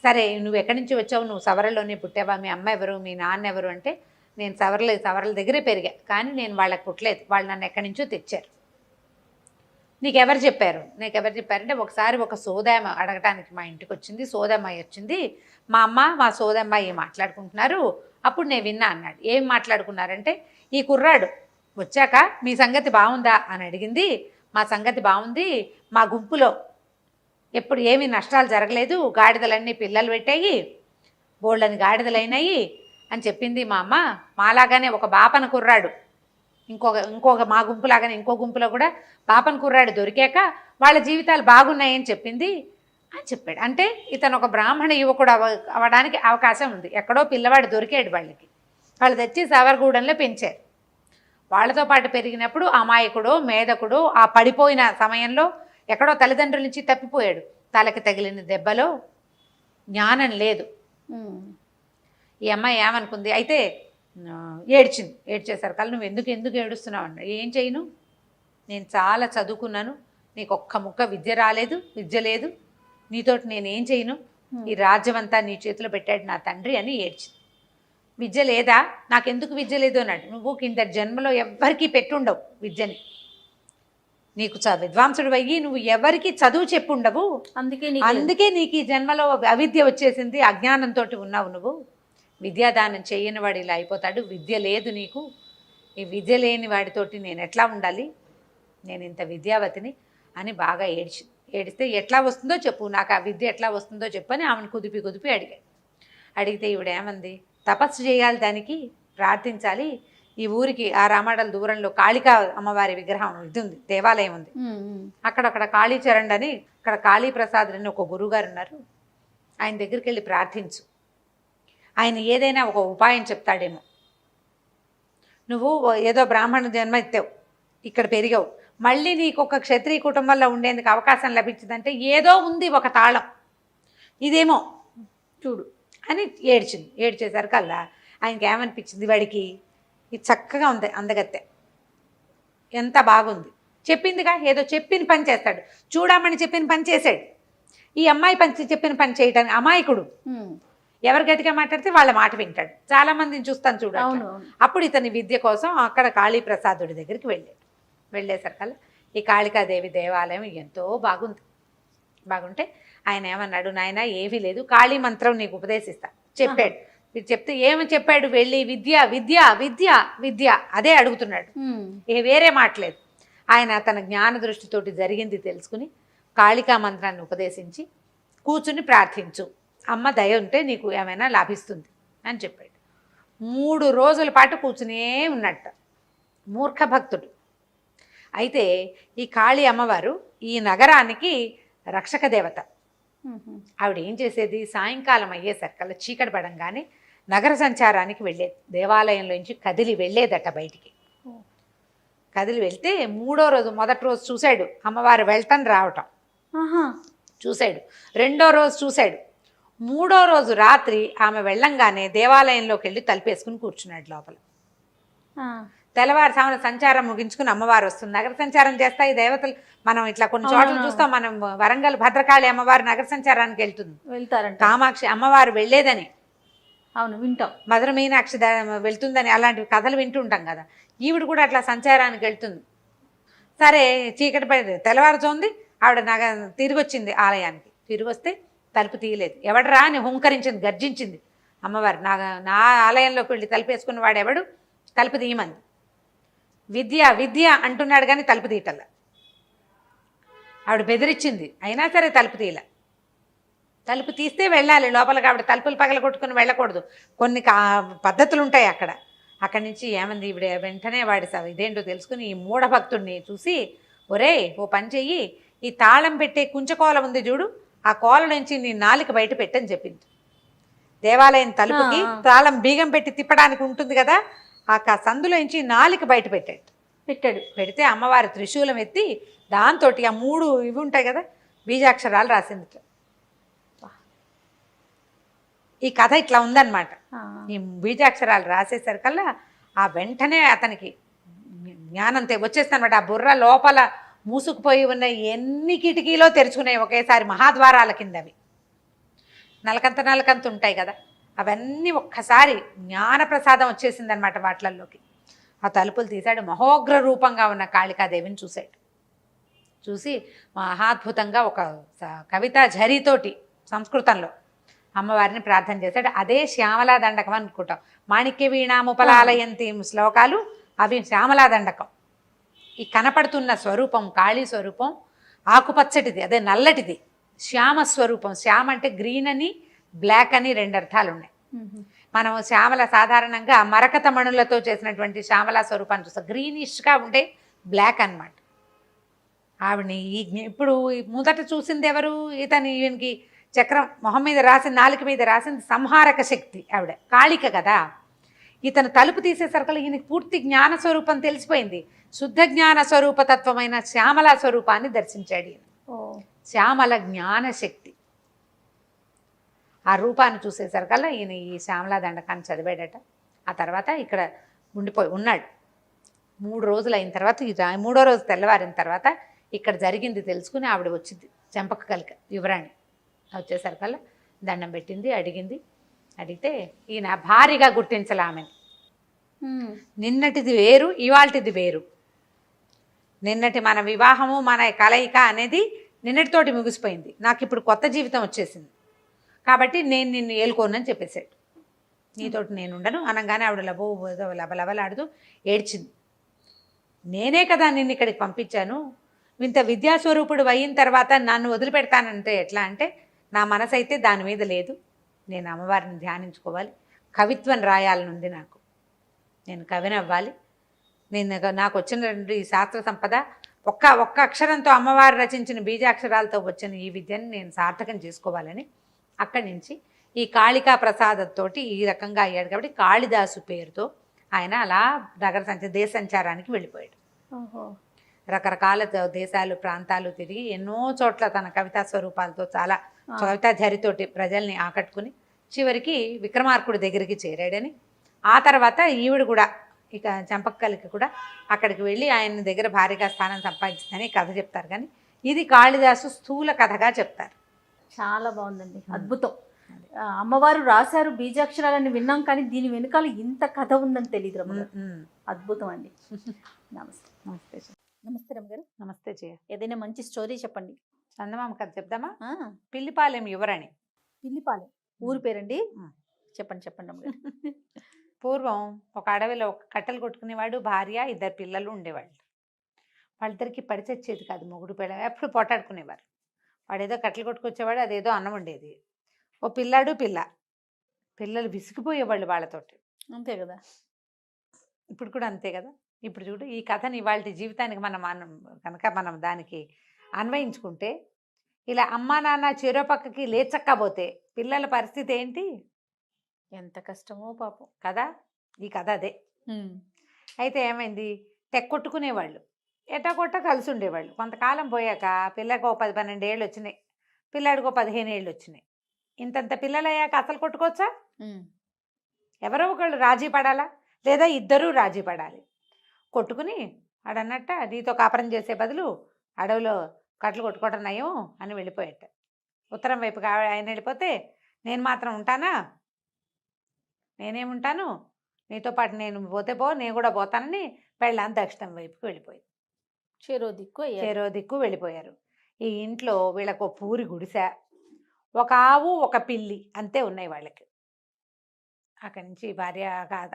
సరే నువ్వు ఎక్కడి నుంచి వచ్చావు, నువ్వు సవరలోనే పుట్టావా, మీ అమ్మ ఎవరు, మీ నాన్న ఎవరు అంటే, నేను సవరల దగ్గరే పెరిగా, కానీ నేను వాళ్ళకి పుట్టలేదు, వాళ్ళు నన్ను ఎక్కడి నుంచో తెచ్చారు. నీకెవరు చెప్పారంటే, ఒకసారి ఒక సోదమ్మ అడగటానికి మా ఇంటికి వచ్చింది. సోదమ్మాయి వచ్చింది, మా అమ్మ మా సోదమ్మాయి మాట్లాడుకుంటున్నారు, అప్పుడు నేను విన్నా అన్నాడు. ఏం మాట్లాడుకున్నారంటే, ఈ కుర్రాడు వచ్చాక మీ సంగతి బాగుందా అని అడిగింది. మా సంగతి బాగుంది, మా గుంపులో ఎప్పుడు ఏమీ నష్టాలు జరగలేదు, గాడిదలన్నీ పిల్లలు పెట్టాయి, బోళ్ళని గాడిదలైనాయి అని చెప్పింది మా అమ్మ. మాలాగానే ఒక బాపన కుర్రాడు, ఇంకొక మా గుంపులాగానే ఇంకో గుంపులో కూడా బాపన కుర్రాడు దొరికాక వాళ్ళ జీవితాలు బాగున్నాయని చెప్పింది అని చెప్పాడు. అంటే ఇతను ఒక బ్రాహ్మణ యువకుడు అవ్వడానికి అవకాశం ఉంది. ఎక్కడో పిల్లవాడు దొరికాడు వాళ్ళకి, వాళ్ళు తెచ్చి సవర్గూడెంలో పెంచారు. వాళ్ళతో పాటు పెరిగినప్పుడు అమాయకుడో మేధకుడో ఆ పడిపోయిన సమయంలో ఎక్కడో తల్లిదండ్రుల నుంచి తప్పిపోయాడు. తలకి తగిలిన దెబ్బలో జ్ఞానం లేదు. ఈ అమ్మాయి ఏమనుకుంది అయితే ఏడ్చింది. ఏడ్చేసరికల్లా నువ్వు ఎందుకు ఏడుస్తున్నావు అన్న. ఏం చేయను, నేను చాలా చదువుకున్నాను, నీకు ఒక్క ముక్క విద్య లేదు, నీతోటి నేనేం చేయను, ఈ రాజ్యం అంతా నీ చేతిలో పెట్టాడు నా తండ్రి అని ఏడ్చింది. విద్య లేదా, నాకెందుకు విద్య లేదు అన్నాడు. నువ్వు కింద జన్మలో ఎవ్వరికీ పెట్టుండవు విద్యని, నీకు విద్వాంసుడు అయ్యి నువ్వు ఎవరికి చదువు చెప్పుండవు, అందుకే నీకు ఈ జన్మలో అవిద్య వచ్చేసింది, అజ్ఞానంతో ఉన్నావు నువ్వు. విద్యాదానం చేయని వాడు ఇలా అయిపోతాడు, విద్య లేదు నీకు, ఈ విద్య లేని వాడితోటి నేను ఎట్లా ఉండాలి, నేను ఇంత విద్యావతిని అని బాగా ఏడిస్తే ఎట్లా వస్తుందో చెప్పు, నాకు ఆ విద్య ఎట్లా వస్తుందో చెప్పు అని ఆమెను కుదిపి అడిగాడు. అడిగితే ఈవిడేమంది, తపస్సు చేయాలి, దానికి ప్రార్థించాలి, ఈ ఊరికి ఆ రామాడల దూరంలో కాళికా అమ్మవారి విగ్రహం ఇది ఉంది, దేవాలయం ఉంది, అక్కడ కాళీచరణ్ అని, అక్కడ కాళీప్రసాద్ అని ఒక గురువుగారు ఉన్నారు, ఆయన దగ్గరికి వెళ్ళి ప్రార్థించు, ఆయన ఏదైనా ఒక ఉపాయం చెప్తాడేమో. నువ్వు ఏదో బ్రాహ్మణ జన్మ ఎత్తావు, ఇక్కడ పెరిగావు, మళ్ళీ నీకు ఒక క్షత్రియ కుటుంబంలో ఉండేందుకు అవకాశం లభించిందంటే ఏదో ఉంది ఒక తాళం, ఇదేమో చూడు అని ఏడ్చేసరికల్లా ఆయనకి ఏమనిపించింది, వాడికి ఇది చక్కగా ఉంది అందగత్తె, ఎంత బాగుంది, చెప్పిందిగా ఏదో చెప్పిన పని చేస్తాడు, చూడమని చెప్పిన పని చేశాడు. ఈ అమ్మాయి చెప్పిన పని చేయటానికి అమాయకుడు, ఎవరు గట్టిగా మాట్లాడితే వాళ్ళ మాట వింటాడు. చాలామందిని చూస్తాను చూడండి. అప్పుడు ఇతని విద్య కోసం అక్కడ కాళీప్రసాదుడి దగ్గరికి వెళ్ళేసరికల్లా ఈ కాళికాదేవి దేవాలయం ఎంతో బాగుంటే ఆయన ఏమన్నాడు, నాయన ఏమీ లేదు, కాళీ మంత్రం నీకు ఉపదేశిస్తా చెప్పాడు. మీరు చెప్తే ఏమని చెప్పాడు, వెళ్ళి విద్య విద్య విద్య విద్య అదే అడుగుతున్నాడు, వేరే మాటలేదు. ఆయన తన జ్ఞాన దృష్టితోటి జరిగింది తెలుసుకుని కాళికా మంత్రాన్ని ఉపదేశించి కూర్చుని ప్రార్థించు, అమ్మ దయ ఉంటే నీకు ఏమైనా లాభిస్తుంది అని చెప్పాడు. 3 రోజుల పాటు కూర్చునే ఉన్నట్ట, మూర్ఖ భక్తుడు. అయితే ఈ కాళీ అమ్మవారు ఈ నగరానికి రక్షక దేవత. ఆవిడ ఏం చేసేది, సాయంకాలం అయ్యేసరికల్లా చీకటి పడంగానే నగర సంచారానికి వెళ్ళేది, దేవాలయంలోంచి కదిలి వెళ్ళేదట బయటికి. కదిలి వెళ్తే 3వ రోజు, మొదటి రోజు చూశాడు అమ్మవారు వెళ్ళటం రావటం చూశాడు, 2వ రోజు చూశాడు, 3వ రోజు రాత్రి ఆమె వెళ్ళంగానే దేవాలయంలోకి వెళ్ళి తలుపేసుకుని కూర్చున్నాడు లోపల. తెల్లవారుసామున సంచారం ముగించుకుని అమ్మవారు వస్తుంది, నగర సంచారం చేస్తాయి దేవతలు. మనం ఇట్లా కొన్ని చోట్ల చూస్తాం, మనం వరంగల్ భద్రకాళి అమ్మవారు నగర సంచారానికి వెళ్తారంట, కామాక్షి అమ్మవారు వెళ్ళేదని అవును వింటాం, మధుర మీనాక్షి వెళ్తుందని అలాంటి కథలు వింటుంటాం కదా. ఈవిడ కూడా అట్లా సంచారానికి వెళ్తుంది. సరే చీకటి పడి తెల్లవారుతోంది, ఆవిడ తిరిగి వచ్చింది ఆలయానికి. తిరిగి వస్తే తలుపు తీయలేదు. ఎవడరా అని హుంకరించింది, గర్జించింది అమ్మవారు. నా ఆలయంలోకి వెళ్ళి తలుపు వేసుకున్న వాడు ఎవడు, తలుపు తీయమంది. విద్య విద్య అంటున్నాడు కానీ తలుపు తీయటల్లా. ఆవిడ బెదిరించింది, అయినా సరే తలుపు తీయల. తలుపు తీస్తే వెళ్ళాలి లోపలికి, ఆవిడ తలుపులు పగలగొట్టుకుని వెళ్ళకూడదు, కొన్ని పద్ధతులు ఉంటాయి అక్కడ. అక్కడి నుంచి ఏమంది ఈవిడ, వెంటనే వాడి ఇదేంటో తెలుసుకుని ఈ మూఢభక్తుడిని చూసి, ఒరే ఓ పని చెయ్యి, ఈ తాళం పెట్టే కుంచకోల ఉంది చూడు, ఆ కోల నుంచి నీ నాలిక బయట పెట్టని చెప్పింది. దేవాలయం తలుపుకి తాళం బీగం పెట్టి తిప్పడానికి ఉంటుంది కదా, ఆ సందులోంచి నాలిక బయట పెట్టాడు. పెడితే అమ్మవారి త్రిశూలం ఎత్తి దాంతో ఆ 3 ఇవి ఉంటాయి కదా బీజాక్షరాలు రాసింది. ఈ కథ ఇట్లా ఉందన్నమాట. ఈ బీజాక్షరాలు రాసేసరికల్లా ఆ వెంటనే అతనికి జ్ఞానం వచ్చేస్తానమాట. ఆ బుర్ర లోపల మూసుకుపోయి ఉన్న ఎన్ని కిటికీలో తెరుచుకున్నాయి ఒకేసారి, మహాద్వారాల కింద అవి నలకంత ఉంటాయి కదా, అవన్నీ ఒక్కసారి జ్ఞానప్రసాదం వచ్చేసిందనమాట వాటిల్లోకి. ఆ తలుపులు తీశాడు, మహోగ్ర రూపంగా ఉన్న కాళికాదేవిని చూశాడు. చూసి మహాద్భుతంగా ఒక కవితా ఝరితోటి సంస్కృతంలో అమ్మవారిని ప్రార్థన చేశాడు. అదే శ్యామలా దండకం అనుకుంటాం. మాణిక్య వీణాముపలాలయంతి శ్లోకాలు అవి శ్యామలా దండకం. ఈ కనపడుతున్న స్వరూపం కాళీ స్వరూపం ఆకుపచ్చటిది, అదే నల్లటిది శ్యామస్వరూపం. శ్యామ అంటే గ్రీన్ అని బ్లాక్ అని 2 అర్థాలు ఉన్నాయి. మనం శ్యామల సాధారణంగా మరకత మణులతో చేసినటువంటి శ్యామల స్వరూపాన్ని చూస్తాం, గ్రీనిష్గా ఉండే బ్లాక్ అన్నమాట. ఆవిడని ఇప్పుడు మొదట చూసింది ఎవరు, ఈయనకి చక్రం మొహం మీద రాసింది, నాలుక మీద రాసింది సంహారక శక్తి ఆవిడ, కాళిక కదా. ఇతను తలుపు తీసేసరికి ఈయనకి పూర్తి జ్ఞాన స్వరూపం తెలిసిపోయింది. శుద్ధ జ్ఞాన స్వరూపతత్వమైన శ్యామల స్వరూపాన్ని దర్శించాడు ఈయన. శ్యామల జ్ఞాన శక్తి ఆ రూపాన్ని చూసేసరికల్లా ఈయన ఈ శ్యామలా దండకాన్ని చదివాడట. ఆ తర్వాత ఇక్కడ ఉన్నాడు 3 రోజులు అయిన తర్వాత, 3వ రోజు తెల్లవారిన తర్వాత ఇక్కడ జరిగింది తెలుసుకుని ఆవిడ వచ్చింది, చెంపక కలిక యువరాణి. వచ్చేసరికల్లా దండం పెట్టింది, అడిగితే ఈయన భారీగా గుర్తించాలి ఆమెని. నిన్నటిది వేరు, ఇవాళటిది వేరు. నిన్నటి మన వివాహము మన కలయిక అనేది నిన్నటితోటి ముగిసిపోయింది, నాకు ఇప్పుడు కొత్త జీవితం వచ్చేసింది కాబట్టి నేను నిన్ను ఏలుకోనని చెప్పేశాడు. నీతోటి నేను ఉండను అనగానే ఆవిడ లబలబలాడుతూ ఏడ్చింది. నేనే కదా నిన్ను ఇక్కడికి పంపించాను, ఇంత విద్యాస్వరూపుడు అయిన తర్వాత నన్ను వదిలిపెడతానంటే ఎట్లా అంటే, నా మనసు అయితే దాని మీద లేదు. నేను అమ్మవారిని ధ్యానించుకోవాలి, కవిత్వం రాయాలనుంది నాకు, నేను కవిని అవ్వాలి, నాకు వచ్చిన ఈ శాస్త్ర సంపద ఒక్క అక్షరంతో అమ్మవారు రచించిన బీజాక్షరాలతో వచ్చిన ఈ విద్యను నేను సార్థకం చేసుకోవాలని అక్కడి నుంచి ఈ కాళికా ప్రసాదంతోటి ఈ రకంగా అయ్యాడు. కాబట్టి కాళిదాసు పేరుతో ఆయన అలా దేశ సంచారానికి వెళ్ళిపోయాడు. రకరకాల దేశాలు ప్రాంతాలు తిరిగి ఎన్నో చోట్ల తన కవితా స్వరూపాలతో చాలా కవితా ఝరితోటి ప్రజల్ని ఆకట్టుకుని చివరికి విక్రమార్కుడి దగ్గరికి చేరాడని, ఆ తర్వాత ఈవిడ కూడా ఇక చంపక్కలకి కూడా అక్కడికి వెళ్ళి ఆయన దగ్గర భారీగా స్థానం సంపాదించిందని కథ చెప్తారు. కానీ ఇది కాళిదాసు స్థూల కథగా చెప్తారు. చాలా బాగుందండి, అద్భుతం. అమ్మవారు రాశారు బీజాక్షరాలని విన్నాం, కానీ దీని వెనకాల ఇంత కథ ఉందని తెలియదు రమ్మగారు. అద్భుతం అండి. నమస్తే. నమస్తే. నమస్తే రమ్మగారు. నమస్తే జయ. ఏదైనా మంచి స్టోరీ చెప్పండి. చందమామ కథ చెప్దామా? పిల్లిపాలెం యువరాణి. పిల్లిపాలెం ఊరు పేరండి? చెప్పండి రమ్మగారు. పూర్వం ఒక అడవిలో ఒక కట్టెలు కొట్టుకునేవాడు, భార్య, 2 పిల్లలు ఉండేవాళ్ళు. వాళ్ళిద్దరికి పడి చచ్చేది కాదు, మొగుడు పిల్ల ఎప్పుడు పోటాడుకునేవారు. వాడేదో కట్టెలు కొట్టుకొచ్చేవాడు, అదేదో అన్నం ఉండేది. ఓ పిల్లాడు పిల్లలు విసిగిపోయేవాళ్ళు వాళ్ళతోటి. అంతే కదా, ఇప్పుడు కూడా అంతే కదా. ఇప్పుడు చూడు, ఈ కథని వాళ్ళ జీవితానికి మనం కనుక మనం దానికి అన్వయించుకుంటే, ఇలా అమ్మా నాన్న చెరో పక్కకి లేచక్కపోతే పిల్లల పరిస్థితి ఏంటి? ఎంత కష్టమో పాపం కదా. ఈ కథ అదే. అయితే ఏమైంది, కొట్టుకునేవాళ్ళు, ఎటాకొట్ట కలిసి ఉండేవాళ్ళు. కొంతకాలం పోయాక పిల్లకి 10-12 ఏళ్ళు వచ్చినాయి, పిల్లాడికో 15 ఏళ్ళు వచ్చినాయి. ఇంతంత పిల్లలు అయ్యాక అసలు కొట్టుకోవచ్చా? ఎవరో ఒకళ్ళు రాజీ పడాలా, లేదా ఇద్దరూ రాజీ పడాలి. కొట్టుకుని ఆడన్నట్ట నీతో కాపురం చేసే బదులు అడవిలో కట్లు కొట్టుకోవడం నయం అని వెళ్ళిపోయాట. ఉత్తరం వైపుగా ఆయన వెళ్ళిపోతే, నేను మాత్రం ఉంటానా, నేనేముంటాను, నీతో పాటు నేను పోతే నేను కూడా పోతానని పెళ్ళాన్ని దక్షిణం వైపుకి వెళ్ళిపోయింది. చెరో దిక్కు వెళ్ళిపోయారు. ఈ ఇంట్లో వీళ్ళకు పూరి గుడిసె, ఒక ఆవు, ఒక పిల్లి అంతే ఉన్నాయి వాళ్ళకి. అక్కడి నుంచి భార్య,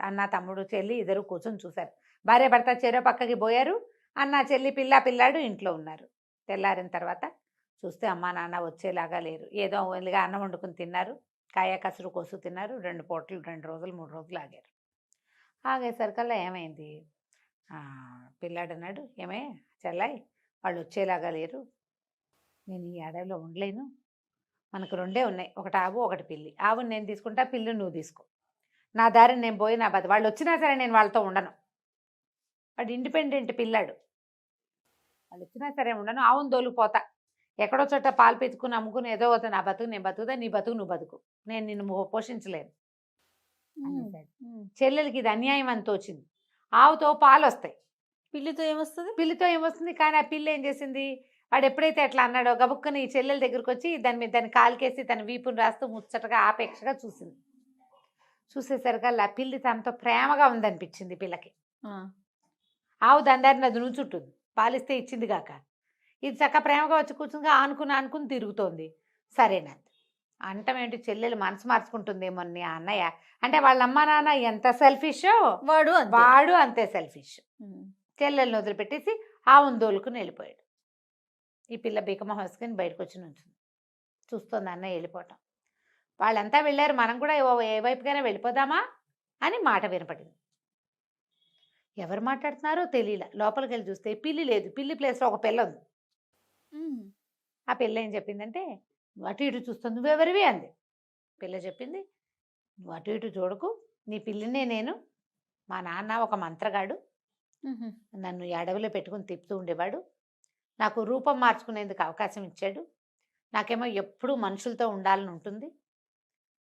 అన్న, తమ్ముడు, చెల్లి ఇద్దరు కూర్చొని చూశారు. భార్య భర్త చెరో పక్కకి పోయారు. అన్న, చెల్లి, పిల్లాడు ఇంట్లో ఉన్నారు. తెల్లారిన తర్వాత చూస్తే అమ్మా నాన్న వచ్చేలాగా లేరు. ఏదో వెళ్ళిగా అన్నం వండుకుని తిన్నారు, కాయ కసురు కోసు తిన్నారు. 2 పూటలు 2 రోజులు 3 రోజులు ఆగారు. ఆగేసరికల్లా ఏమైంది, పిల్లాడు అన్నాడు, ఏమే చెల్లాయి, వాళ్ళు వచ్చేలాగా లేరు, నేను ఈ అడవిలో ఉండలేను, మనకు 2 ఉన్నాయి, ఒకటి ఆవు ఒకటి పిల్లి. ఆవుని నేను తీసుకుంటా, పిల్లి నువ్వు తీసుకో, నా దారిని నేను పోయి నా వాళ్ళు వచ్చినా సరే నేను వాళ్ళతో ఉండను. వాడు ఇండిపెండెంట్ పిల్లాడు, వాళ్ళు వచ్చినా సరే ఉండను, ఆవును దోలుకుపోతా, ఎక్కడో చోట పాలు పెట్టుకుని అమ్ముకుని ఏదో అవుతుంది, నా బతుకు నేను బతుకుతా, నీ బతుకు నువ్వు బతుకు, నేను నిన్ను పోషించలేను. చెల్లెలకి ఇది అన్యాయం అని తోచింది. ఆవుతో పాలు వస్తాయి, పిల్లితో ఏమొస్తుంది? కానీ ఆ పిల్లి ఏం చేసింది, వాడు ఎప్పుడైతే అట్లా అన్నాడో గబుక్కుని ఈ చెల్లెల దగ్గరికి వచ్చి దాన్ని కాలుకేసి తన వీపుని రాస్తూ ముచ్చటగా ఆపేక్షగా చూసింది. చూసేసరికల్లా ఆ పిల్లి తనతో ప్రేమగా ఉందనిపించింది పిల్లకి. ఆవు దాని అది నుంచుంటుంది, పాలిస్తే ఇచ్చింది కాక, ఇది చక్క ప్రేమగా వచ్చి కూర్చుని ఆనుకుని తిరుగుతోంది. సరేనంది అంటం ఏంటి, చెల్లెలు మనసు మార్చుకుంటుందేమో నీ అన్నయ్య అంటే, వాళ్ళ అమ్మ నాన్న ఎంత సెల్ఫిషో వాడు అంతే సెల్ఫిష్. చెల్లెల్ని వదిలిపెట్టేసి ఆవును దోలుకుని వెళ్ళిపోయాడు. ఈ పిల్ల బీకమొహం వేసుకుని బయటకు వచ్చి నుంచుంది, చూస్తుంది అన్నయ్య వెళ్ళిపోవటం. వాళ్ళంతా వెళ్ళారు, మనం కూడా ఏ వైపుకైనా వెళ్ళిపోదామా అని మాట వినపడింది. ఎవరు మాట్లాడుతున్నారో తెలియలే. లోపలికి వెళ్ళి చూస్తే పిల్లి లేదు, పిల్లి ప్లేస్లో ఒక పిల్ల ఉంది. ఆ పిల్ల ఏం చెప్పిందంటే, నువ్వు అటు ఇటు చూస్తుంది, నువ్వెవరివి అంది. పిల్ల చెప్పింది, నువ్వు అటు ఇటు చూడకు, నీ పిల్లినే నేను, మా నాన్న ఒక మంత్రగాడు, నన్ను ఈ అడవిలో పెట్టుకుని తిప్పుతూ ఉండేవాడు, నాకు రూపం మార్చుకునేందుకు అవకాశం ఇచ్చాడు, నాకేమో ఎప్పుడూ మనుషులతో ఉండాలని ఉంటుంది.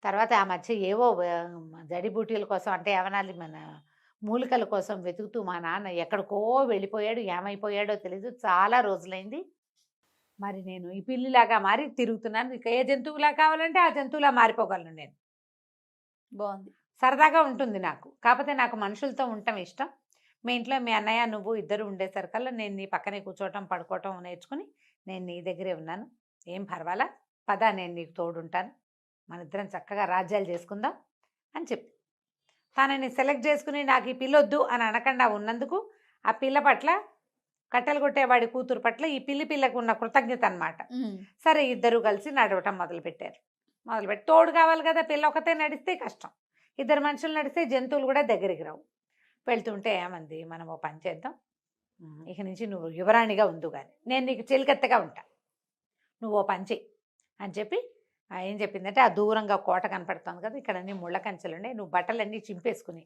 తర్వాత ఆ మధ్య ఏవో జడిబూటీల కోసం అంటే ఏమనాలి, మన మూలికల కోసం వెతుకుతూ మా నాన్న ఎక్కడికో వెళ్ళిపోయాడు, ఏమైపోయాడో తెలీదు, చాలా రోజులైంది. మరి నేను ఈ పిల్లిలాగా మారి తిరుగుతున్నాను, ఇక ఏ జంతువులా కావాలంటే ఆ జంతువులా మారిపోగలను నేను. బాగుంది, సరదాగా ఉంటుంది నాకు, కాకపోతే నాకు మనుషులతో ఉండటం ఇష్టం. మీ ఇంట్లో మీ అన్నయ్య నువ్వు ఇద్దరు ఉండేసరికల్లా నేను నీ పక్కనే కూర్చోవటం పడుకోవటం నేర్చుకుని నేను నీ దగ్గరే ఉన్నాను, ఏం పర్వాలా, పద నేను నీకు తోడుంటాను, మన ఇద్దరం చక్కగా రాజ్యాలు చేసుకుందాం అని చెప్పి తనని సెలెక్ట్ చేసుకుని నాకు ఈ పిల్లొద్దు అని అనకుండా ఉన్నందుకు ఆ పిల్ల పట్ల కట్టెలు కొట్టేవాడి కూతురు పట్ల ఈ పిల్లకు ఉన్న కృతజ్ఞత అనమాట. సరే ఇద్దరు కలిసి నడవటం మొదలుపెట్టి తోడు కావాలి కదా, పిల్ల ఒకతే నడిస్తే కష్టం, ఇద్దరు మనుషులు నడిస్తే జంతువులు కూడా దగ్గరికి రావు. వెళ్తుంటే ఏమంది, మనం ఓ పని చేద్దాం, ఇక నుంచి నువ్వు యువరాణిగా ఉండు కానీ నేను నీకు చెలికత్తెగా ఉంటా, నువ్వు ఓ పని చెయ్యి అని చెప్పి ఏం చెప్పిందంటే, ఆ దూరంగా కోట కనపడుతుంది కదా, ఇక్కడ అన్ని ముళ్ళ కంచెలు ఉన్నాయి, నువ్వు బట్టలన్నీ చింపేసుకుని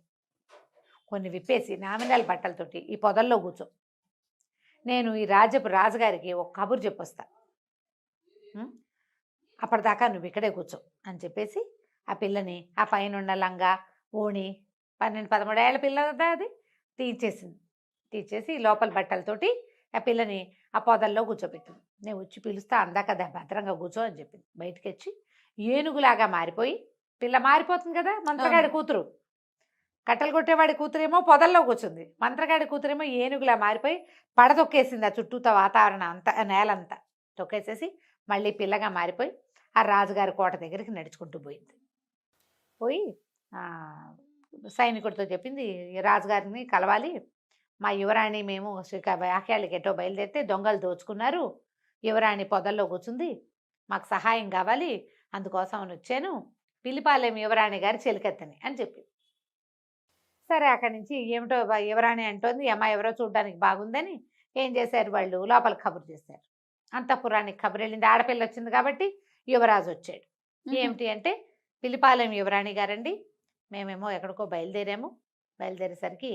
కొన్ని విప్పేసి నామినల్ బట్టలతోటి ఈ పొదల్లో కూర్చో, నేను ఈ రాజుగారికి ఒక కబురు చెప్పొస్తా, అప్పటిదాకా నువ్వు ఇక్కడే కూర్చో అని చెప్పేసి ఆ పిల్లని ఆ పైన ఉన్న లంగా ఓణి 12-13 ఏళ్ల పిల్ల కదా అది తీసేసి లోపల బట్టలతోటి ఆ పిల్లని ఆ పొదల్లో కూర్చోబెట్టింది. నేను వచ్చి పిలుస్తా అందా కదా భద్రంగా కూర్చో అని చెప్పింది. బయటకు వచ్చి ఏనుగులాగా మారిపోయి, పిల్ల మారిపోతుంది కదా మంత్రగాడి కూతురు, కట్టెలు కొట్టేవాడి కూతురేమో పొదల్లో కూర్చుంది, మంత్రగాడి కూతురేమో ఏనుగులా మారిపోయి పడతొక్కేసింది ఆ చుట్టూతో వాతావరణం అంతా, నేలంతా తొక్కేసేసి మళ్ళీ పిల్లగా మారిపోయి ఆ రాజుగారి కోట దగ్గరికి నడుచుకుంటూ పోయి సైనికుడితో చెప్పింది, రాజుగారిని కలవాలి, మా యువరాణి మేము వాక్యాలకి ఎటో బయలుదేరితే దొంగలు దోచుకున్నారు, యువరాణి పొదల్లో కూర్చుంది, మాకు సహాయం కావాలి, అందుకోసం వచ్చాను, పిలిపాలెం యువరాణి గారి చెలికెత్తని అని చెప్పింది. సరే అక్కడి నుంచి ఏమిటో యువరాణి అంటోంది, అమ్మాయి ఎవరో చూడడానికి బాగుందని ఏం చేశారు వాళ్ళు, లోపల కబురు చేశారు. అంతఃపురానికి కబురు వెళ్ళింది, ఆడపిల్ల వచ్చింది కాబట్టి యువరాజు వచ్చాడు. ఏమిటి అంటే, పిలిపాలెం యువరాణి గారండి, మేమేమో ఎక్కడికో బయలుదేరేసరికి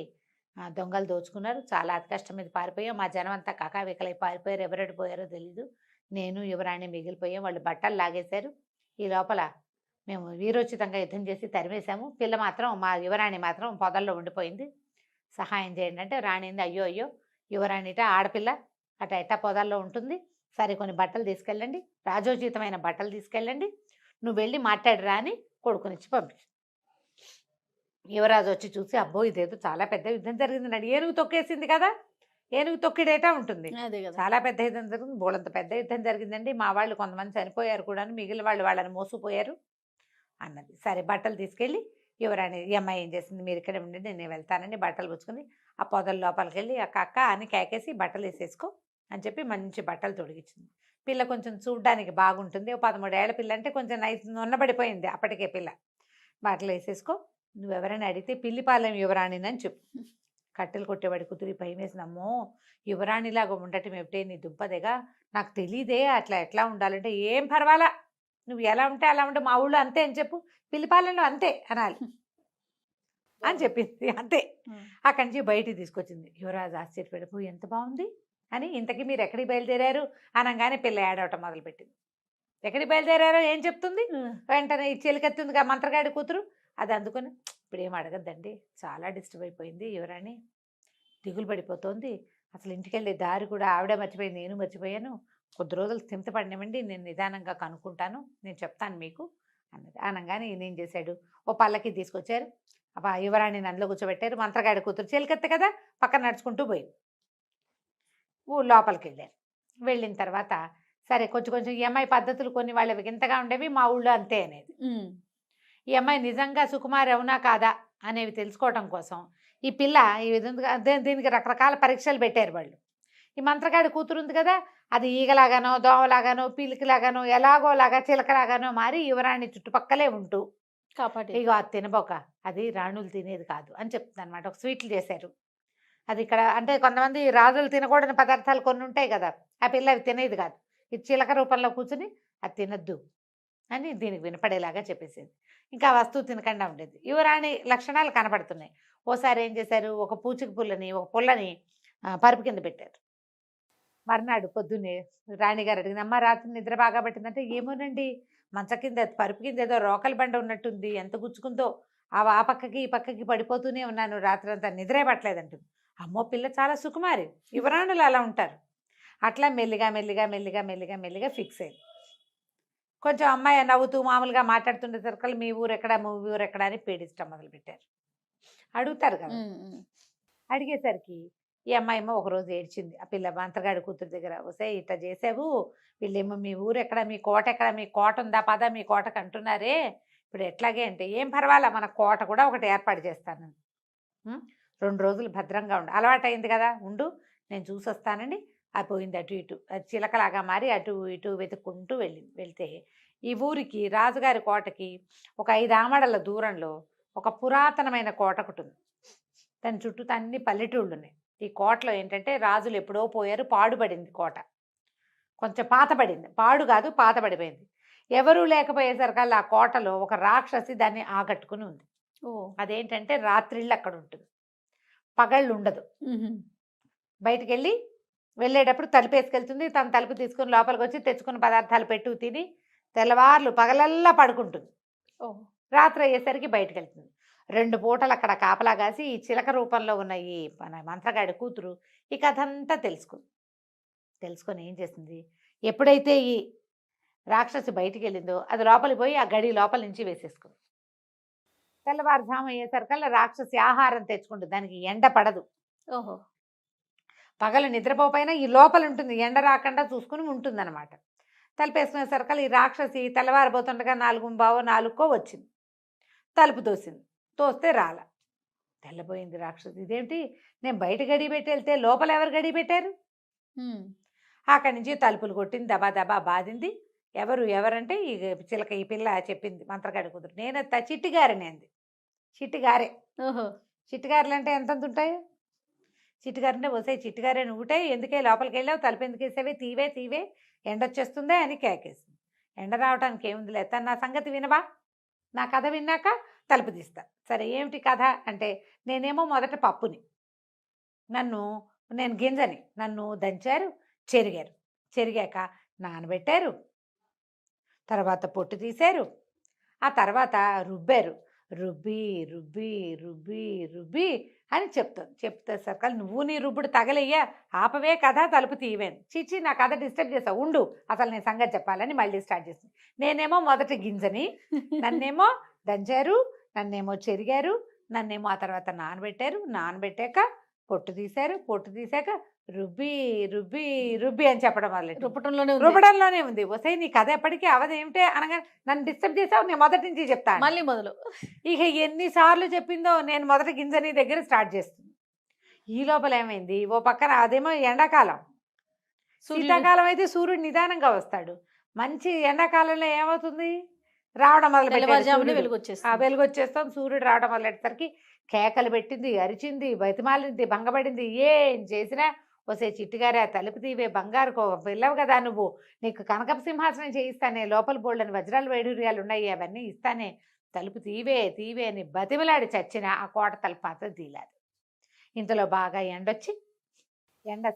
దొంగలు దోచుకున్నారు, చాలా అతి కష్టం మీద పారిపోయాం, మా జనం అంతా కకావికలై పారిపోయారు, ఎవరెటు పోయారో తెలీదు, నేను యువరాణి మిగిలిపోయాం, వాళ్ళు బట్టలు లాగేశారు, ఈ లోపల మేము వీరోచితంగా యుద్ధం చేసి తరిమేశాము, పిల్ల మాత్రం మా యువరాణి మాత్రం పొదల్లో ఉండిపోయింది, సహాయం చేయండి అంటే రాణింది, అయ్యో యువరాణిట ఆడపిల్ల అట ఎట్టా పొదల్లో ఉంటుంది, సరే కొన్ని బట్టలు తీసుకెళ్ళండి, రాజోచితమైన బట్టలు తీసుకెళ్ళండి, నువ్వు వెళ్ళి మాట్లాడిరా అని కొడుకునిచ్చి పంపించు. యువరాజు వచ్చి చూసి, అబ్బో ఇదేదో చాలా పెద్ద యుద్ధం జరిగింది, నాడు ఏనుగు తొక్కేసింది కదా, ఏనుగు తొక్కిడేటా ఉంటుంది, చాలా పెద్ద యుద్ధం జరిగింది, బోలంత పెద్ద యుద్ధం జరిగిందండి, మా వాళ్ళు కొంతమంది చనిపోయారు కూడా, మిగిలిన వాళ్ళు వాళ్ళని మోసుకుపోయారు అన్నది. సరే బట్టలు తీసుకెళ్ళి యువరాణి, ఈ అమ్మాయి ఏం చేసింది, మీరు ఇక్కడే ఉండండి నేను వెళ్తానని బట్టలు పుచ్చుకుని ఆ పొదల లోపలికి వెళ్ళి అక్క అని కేకేసి బట్టలు వేసేసుకో అని చెప్పి మంచి బట్టలు తొడిగించింది. పిల్ల కొంచెం చూడ్డానికి బాగుంటుంది, 13 ఏళ్ల పిల్ల అంటే కొంచెం నైస్ ఉన్నబడిపోయింది అప్పటికే పిల్ల, బట్టలు వేసేసుకో, నువ్వెవరైనా అడిగితే పిల్లిపాలెం యువరాణినని చెప్పు. కట్టెలు కొట్టేవాడి కూతురి భయం వేసినమ్మో, యువరాణిలాగా ఉండటం ఏమిటే నీ దుంపదేగా, నాకు తెలీదే అట్లా ఎట్లా ఉండాలంటే, ఏం పర్వాలా నువ్వు ఎలా ఉంటే అలా ఉంటే, మా ఊళ్ళో అంతే అని చెప్పు, పిల్లిపాలెంలో అంతే అనాలి అని చెప్పింది. అంతే. అక్కడి నుంచి బయటికి తీసుకొచ్చింది. యువరాజు ఆశ్చర్యపడిపోయి, ఎంత బాగుంది అని, ఇంతకీ మీరు ఎక్కడికి బయలుదేరారు అనగానే పిల్ల ఏడవటం మొదలుపెట్టింది. ఎక్కడికి బయలుదేరారో ఏం చెప్తుంది, వెంటనే ఈ చెలికెత్తుంది మంత్రగాడి కూతురు, అది అందుకొని ఇప్పుడు ఏం అడగద్దండి, చాలా డిస్టర్బ్ అయిపోయింది యువరాణి, దిగులు పడిపోతుంది, అసలు ఇంటికి వెళ్ళే దారి కూడా ఆవిడే మర్చిపోయింది, నేను మర్చిపోయాను, కొద్ది రోజులు స్థిమితపడినామండి, నేను నిదానంగా కనుక్కుంటాను, నేను చెప్తాను మీకు అన్నది. అనగానే ఈయన ఏం చేశాడు, ఓ పల్లకి తీసుకొచ్చారు, యువరాణిని అందులో కూర్చోబెట్టారు, మంత్రగాడి కూతురు చెలికెత్త కదా పక్కన నడుచుకుంటూ పోయింది. లోపలికి వెళ్ళారు. వెళ్ళిన తర్వాత సరే కొంచెం ఈ అమ్మాయి పద్ధతులు కొన్ని వాళ్ళవి వింతగా ఉండేవి, మా ఊళ్ళో అంతే అనేది. ఈ అమ్మాయి నిజంగా సుకుమారి అవునా కాదా అనేవి తెలుసుకోవడం కోసం ఈ పిల్ల ఈ విధంగా దీనికి రకరకాల పరీక్షలు పెట్టారు వాళ్ళు. ఈ మంత్రగాడి కూతురు ఉంది కదా, అది ఈగలాగానో దోమలాగానో పీలికలాగానో ఎలాగోలాగా చిలకలాగానో మారి యువరాణి చుట్టుపక్కలే ఉంటూ కాపాడు, ఇగో అది తినబోక, అది రాణులు తినేది కాదు అని చెప్తుంది అనమాట. ఒక స్వీట్లు చేశారు, అది ఇక్కడ అంటే కొంతమంది రాజులు తినకూడని పదార్థాలు కొన్ని ఉంటాయి కదా, ఆ పిల్ల అవి తినేది కాదు, ఇది చిలక రూపంలో కూర్చుని అది తినద్దు అని దీనికి వినపడేలాగా చెప్పేసేది. ఇంకా వస్తువు తినకుండా ఉండేది. యువరాణి లక్షణాలు కనపడుతున్నాయి. ఓసారి ఏం చేశారు, ఒక పూచిక పుల్లని పరుపు కింద పెట్టారు. మర్నాడు పొద్దున్నే రాణిగారు అడిగింది, అమ్మ రాత్రి నిద్ర బాగా పట్టిందంటే, ఏమోనండి మంచ కింద పరుపు కింద ఏదో రోకలి బండ ఉన్నట్టుంది, ఎంత గుచ్చుకుందో, ఆ పక్కకి ఈ పక్కకి పడిపోతూనే ఉన్నాను, రాత్రి అంతా నిద్రే పట్టలేదంటుంది. అమ్మో పిల్ల చాలా సుకుమారి, యువరాణులు అలా ఉంటారు. అట్లా మెల్లిగా ఫిక్స్ అయింది. కొంచెం అమ్మాయి నవ్వుతూ మామూలుగా మాట్లాడుతుండే సరికల్ మీ ఊరు ఎక్కడ అని పీడించడం మొదలుపెట్టారు. అడుగుతారు కదా, అడిగేసరికి ఈ అమ్మాయేమో ఒకరోజు ఏడ్చింది. ఆ పిల్ల మంత్రగాడి కూతురు దగ్గర, వస్తే ఇట్లా చేసావు, వీళ్ళేమో మీ ఊరు ఎక్కడ, మీ కోట ఎక్కడ, మీ కోట ఉందా పదా మీ కోటకు అంటున్నారే, ఇప్పుడు ఎట్లాగే అంటే ఏం పర్వాలా, మన కోట కూడా ఒకటి ఏర్పాటు చేస్తాను. 2 రోజులు భద్రంగా ఉండు, అలవాటైంది కదా, ఉండు నేను చూసొస్తానని అది పోయింది అటు ఇటు, అది చిలకలాగా మారి అటు ఇటు వెతుక్కుంటూ వెళ్తే ఈ ఊరికి రాజుగారి కోటకి ఒక 5 ఆమడల దూరంలో ఒక పురాతనమైన కోట ఒకటి ఉంది. దాని చుట్టూ అన్ని పల్లెటూళ్ళు ఉన్నాయి. ఈ కోటలో ఏంటంటే రాజులు ఎప్పుడో పోయారు, పాడుపడింది కోట, కొంచెం పాతబడింది, పాడు కాదు పాతబడిపోయింది. ఎవరూ లేకపోయేసరికల్లా ఆ కోటలో ఒక రాక్షసి దాన్ని ఆకట్టుకుని ఉంది. అదేంటంటే రాత్రిళ్ళు అక్కడ ఉంటుంది, పగళ్ళు ఉండదు. బయటికి వెళ్ళేటప్పుడు తలుపేసుకెళ్తుంది, తన తలుపు తీసుకుని లోపలికి వచ్చి తెచ్చుకున్న పదార్థాలు పెట్టు తిని తెల్లవార్లు పగలల్లా పడుకుంటుంది. రాత్రి అయ్యేసరికి బయటకు వెళ్తుంది. 2 పూటలు అక్కడ కాపలా కాసి ఈ చిలక రూపంలో ఉన్న ఈ మన మంత్రగాడి కూతురు ఈ కథ అంతా తెలుసుకొని ఏం చేసింది, ఎప్పుడైతే ఈ రాక్షసి బయటికి వెళ్ళిందో అది లోపలికి పోయి ఆ గడి లోపల నుంచి వేసేసుకుంది. తెల్లవారుజాము అయ్యేసరికల్లా రాక్షసి ఆహారం తెచ్చుకుంటుంది, దానికి ఎండ పడదు. పగలు నిద్రపోపైనా ఈ లోపల ఉంటుంది, ఎండ రాకుండా చూసుకుని ఉంటుంది అనమాట. తలుపేసుకునేసరికల్లా ఈ రాక్షసి తెల్లవారిపోతుండగా 4:15 వచ్చింది, తలుపు తోస్తే రాల. తెల్లపోయింది రాక్షసి, ఇదేంటి నేను బయట గడి పెట్టి వెళ్తే లోపల ఎవరు గడి పెట్టారు? అక్కడి నుంచి తలుపులు కొట్టింది, దబా దబా బాధింది. ఎవరంటే ఈ చిలక, ఈ పిల్ల చెప్పింది మంత్రగాడి కూతురు, నేను చిట్టిగారని అంది. చిట్టిగారులు అంటే ఎంత ఉంటాయో, చిట్టిగారంటే వసే చిట్టిగారే నువ్వుటే, ఎందుకే లోపలికి వెళ్ళావు, తలుపు ఎందుకు వేసావే, తీవే ఎండొచ్చేస్తుందే అని కేకేసింది. ఎండ రావడానికి ఏముంది లేదు, నా సంగతి వినవా, నా కథ విన్నాక తలుపు తీస్తా. సరే ఏమిటి కథ అంటే, నేనేమో మొదట పప్పుని, నేను గింజని, నన్ను దంచారు, చెరిగాక నానబెట్టారు, తర్వాత పొట్టు తీశారు, ఆ తర్వాత రుబ్బారు, రుబ్బి అని చెప్తే సర్కల్ నువ్వు నీ రుబ్బుడు తగలయ్యా, ఆపవే కథ, తలుపు తీయవేను, చీచి నా కథ డిస్టర్బ్ చేస్తావు, ఉండు అసలు నేను సంగతి చెప్పాలని మళ్ళీ స్టార్ట్ చేసింది. నేనేమో మొదటి గింజని, నన్నేమో దంచారు, నన్నేమో చెరిగారు, నన్నేమో ఆ తర్వాత నానబెట్టాక పొట్టు తీశాక రుబ్బి అని చెప్పడం వల్ల రుబ్బడంలోనే ఉంది. వసే నీ కథ ఎప్పటికీ అవదేమిటే అనగా నన్ను డిస్టర్బ్ చేసావు, నేను మొదటి నుంచి చెప్తాను, మళ్ళీ మొదలు. ఇక ఎన్నిసార్లు చెప్పిందో, నేను మొదటి గింజని దగ్గర స్టార్ట్ చేస్తుంది. ఈ లోపల ఏమైంది, ఓ పక్కన అదేమో ఎండాకాలం, శీతాకాలం అయితే సూర్యుడు నిదానంగా వస్తాడు, మంచి ఎండాకాలంలో ఏమవుతుంది, రావడం వెలుగొచ్చేస్తాం, సూర్యుడు రావడం మొదలెట్టేసరికి కేకలు పెట్టింది, అరిచింది, బతిమాలింది, భంగపడింది. ఏం చేసినా వసే చిట్టుగారే తలుపు తీవే, బంగారు పిల్లవు కదా నువ్వు, నీకు కనకపు సింహాసనం చేయిస్తానే, లోపల బోళ్ళని వజ్రాలు వైడూర్యాలు ఉన్నాయి అవన్నీ ఇస్తానే, తలుపు తీవే అని బతిమలాడి చచ్చిన ఆ కోట తలుపు మాత్రం తీయలేదు. ఇంతలో బాగా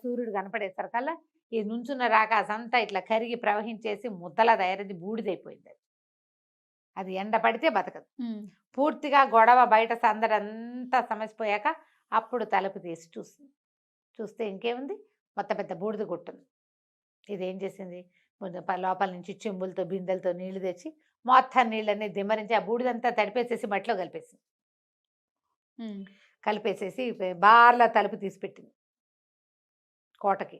సూర్యుడు కనపడేసరికల్లా ఈ నుంచున్న రాకాసంతా ఇట్లా కరిగి ప్రవహించేసి ముద్దలా తయారైంది, బూడిదైపోయింది. అది ఎండ పడితే బతకదు. పూర్తిగా గొడవ బయట సందడంతా సమసిపోయాక అప్పుడు తలుపు తీసి చూస్తే ఇంకేముంది, మొత్తం పెద్ద బూడిద గుట్టుంది. ఇదేం చేసింది, లోపల నుంచి చెంబులతో బిందెలతో నీళ్లు తెచ్చి మొత్తం నీళ్ళన్నీ దిమ్మరించి ఆ బూడిదంతా తడిపేసేసి మట్టిలో కలిపేసేసి బార్లా తలుపు తీసి పెట్టింది కోటకి.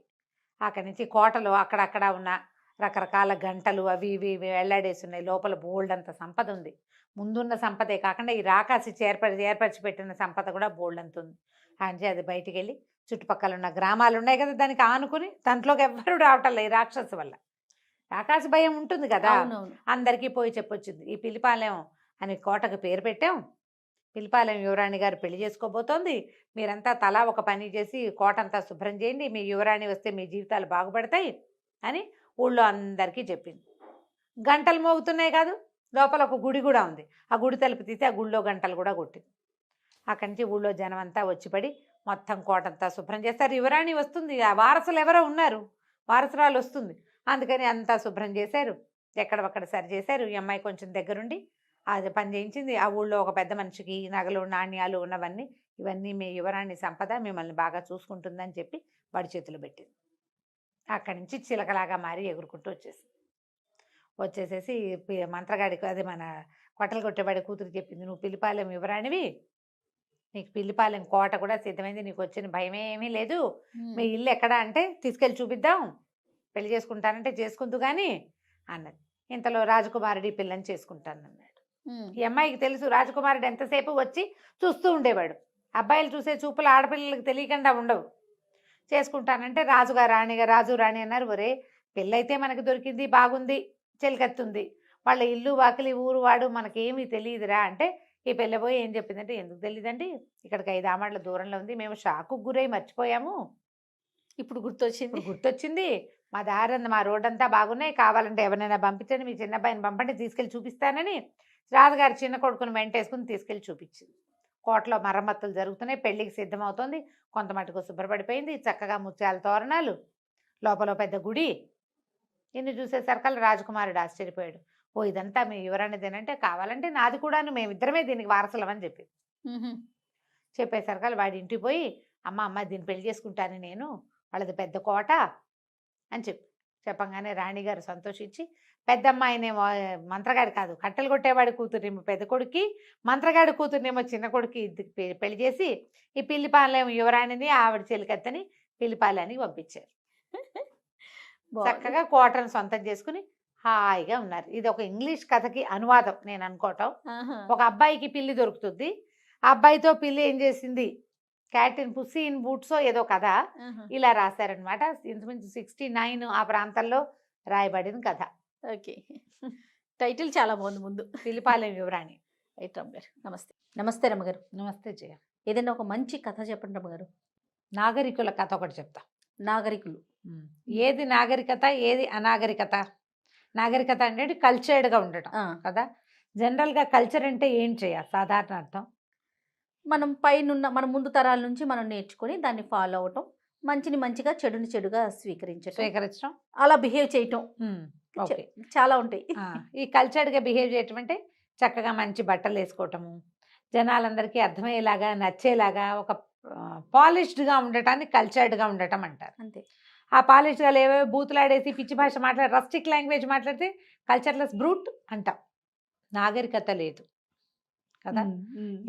అక్కడి నుంచి కోటలో అక్కడక్కడ ఉన్న రకరకాల గంటలు అవి ఇవి వెళ్లాడేసి ఉన్నాయి, లోపల బోల్డ్ అంత సంపద ఉంది. ముందున్న సంపదే కాకుండా ఈ రాకాసి ఏర్పరిచి పెట్టిన సంపద కూడా బోల్డ్ అంత ఉంది. అంటే అది బయటికి వెళ్ళి చుట్టుపక్కల ఉన్న గ్రామాలు ఉన్నాయి కదా, దానికి ఆనుకుని దాంట్లోకి ఎవ్వరూ రావటం లేదు, రాక్షసు వల్ల. రాకాసి భయం ఉంటుంది కదా, అందరికీ పోయి చెప్పొచ్చింది. ఈ పిలిపాలెం అని కోటకు పేరు పెట్టాం, పిలిపాలెం యువరాణి గారు పెళ్లి చేసుకోబోతోంది, మీరంతా తలా ఒక పని చేసి కోటంతా శుభ్రం చేయండి, మీ యువరాణి వస్తే మీ జీవితాలు బాగుపడతాయి అని ఊళ్ళో అందరికీ చెప్పింది. గంటలు మోగుతున్నాయి కాదు, లోపల ఒక గుడి కూడా ఉంది, ఆ గుడి తలుపు తీసి ఆ గుడిలో గంటలు కూడా కొట్టింది. అక్కడి నుంచి ఊళ్ళో జనం అంతా వచ్చిపడి మొత్తం కోటంతా శుభ్రం చేస్తారు. యువరాణి వస్తుంది, ఆ వారసులు ఎవరో ఉన్నారు, వారసురాలు వస్తుంది, అందుకని అంతా శుభ్రం చేశారు, ఎక్కడొక్కడ సరి చేశారు. ఈ అమ్మాయి కొంచెం దగ్గరుండి అది పని చేయించింది. ఆ ఊళ్ళో ఒక పెద్ద మనిషికి నగలు నాణ్యాలు ఉన్నవన్నీ, ఇవన్నీ మీ యువరాణి సంపద, మిమ్మల్ని బాగా చూసుకుంటుందని చెప్పి వాడి చేతులు పెట్టింది. అక్కడి నుంచి చిలకలాగా మారి ఎగురుకుంటూ వచ్చేసేసి మంత్రగాడికి, అదే మన కొట్టలు కొట్టేవాడి కూతురు చెప్పింది, నువ్వు పిలిపాలెం యువరాణివి, నీకు పిల్లిపాలెం కోట కూడా సిద్ధమైంది, నీకు వచ్చిన భయమేమీ లేదు, మీ ఇల్లు ఎక్కడ అంటే తీసుకెళ్ళి చూపిద్దాం, పెళ్లి చేసుకుంటానంటే చేసుకుంటూ కానీ అన్నది. ఇంతలో రాజకుమారుడి పిల్లని చేసుకుంటానన్నాడు. ఈ అమ్మాయికి తెలుసు రాజకుమారుడు ఎంతసేపు వచ్చి చూస్తూ ఉండేవాడు. అబ్బాయిలు చూసే చూపులు ఆడపిల్లలకు తెలియకుండా ఉండవు. చేసుకుంటానంటే రాజు రాణి అన్నారు. ఒరే పెళ్ళైతే మనకు దొరికింది, బాగుంది, చెలికత్తుంది, వాళ్ళ ఇల్లు వాకిలి ఊరు వాడు మనకేమీ తెలియదురా అంటే, ఈ పెళ్ళబోయి ఏం చెప్పిందంటే, ఎందుకు తెలియదండి, ఇక్కడికి 5 ఆమడల దూరంలో ఉంది, మేము షాకు గురై మర్చిపోయాము, ఇప్పుడు గుర్తొచ్చింది. గుర్తొచ్చింది, మా దారి మా రోడ్ అంతా బాగున్నాయి, కావాలంటే ఎవరైనా పంపించండి, మీ చిన్న అబ్బాయిని పంపండి, తీసుకెళ్ళి చూపిస్తానని రాజుగారి చిన్న కొడుకుని వెంటేసుకుని తీసుకెళ్ళి చూపించింది. కోటలో మరమ్మతులు జరుగుతున్నాయి, పెళ్లికి సిద్ధమవుతుంది, కొంత మటుకు శుభ్రపడిపోయింది, చక్కగా ముత్యాల తోరణాలు, లోపల పెద్ద గుడి. ఇన్ని చూసేసరికల్లా రాజకుమారుడు ఆశ్చర్యపోయాడు. ఓ ఇదంతా మీ యువరానిదేనంటే, కావాలంటే నాది కూడాను, మేమిద్దరమే దీనికి వారసులమని చెప్పి చెప్పేసరికల్లా వాడి ఇంటికి పోయి, అమ్మ దీన్ని పెళ్లి చేసుకుంటాను నేను, వాళ్ళది పెద్ద కోట అని చెప్పంగానే రాణిగారు సంతోషించి, పెద్దమ్మాయినే మంత్రగాడి కాదు కట్టెలు కొట్టేవాడి కూతురునేమో పెద్ద కొడుకి, మంత్రగాడి కూతురునేమో చిన్న కొడుకి పెళ్లి చేసి ఈ పిల్లిపాలెం యువరాణిని ఆవిడ చెలికత్తని పిల్లిపాలెనికి పంపించారు. చక్కగా కోటను సొంతం చేసుకుని హాయిగా ఉన్నారు. ఇది ఒక ఇంగ్లీష్ కథకి అనువాదం నేను అనుకోవటం. ఒక అబ్బాయికి పిల్లి దొరుకుతుంది, ఆ అబ్బాయితో పిల్లి ఏం చేసింది, క్యాట్ ఇన్ పుస్సీ ఇన్ బూట్సో ఏదో కథ ఇలా రాశారనమాట. ఇంచుమించు 69 ఆ ప్రాంతంలో రాయబడిన కథ. ఓకే, టైటిల్ చాలా బాగుంది. ముందు పిల్లిపాలెం యువరాణి. రైట్ రమ్మగారు, నమస్తే. నమస్తే రమ్మగారు. నమస్తే జయ. ఏదైనా ఒక మంచి కథ చెప్పండి రమ్మగారు. నాగరికుల కథ ఒకటి చెప్తా. నాగరికులు. ఏది నాగరికత, ఏది అనాగరికత? నాగరికత అంటే కల్చర్డ్గా ఉండటం కదా. జనరల్గా కల్చర్ అంటే ఏం చేయాలి? సాధారణ అర్థం మనం పైనున్న మన ముందు తరాల నుంచి మనం నేర్చుకొని దాన్ని ఫాలో అవటం, మంచిని మంచిగా చెడుని చెడుగా స్వీకరించడం, అలా బిహేవ్ చేయటం. ఓకే, చాలా ఉంటాయి. ఈ కల్చర్డ్గా బిహేవ్ చేయటం అంటే చక్కగా మంచి బట్టలు వేసుకోవటము, జనాలందరికీ అర్థమయ్యేలాగా నచ్చేలాగా ఒక పాలిష్డ్గా ఉండటాన్ని కల్చర్డ్గా ఉండటం అంటారు. అంతే. ఆ పాలిష్డ్గా ఏవేవో బూతులాడేసి పిచ్చి భాష రస్టిక్ లాంగ్వేజ్ మాట్లాడితే కల్చర్లెస్ బ్రూట్ అంటాం. నాగరికత లేదు కదా.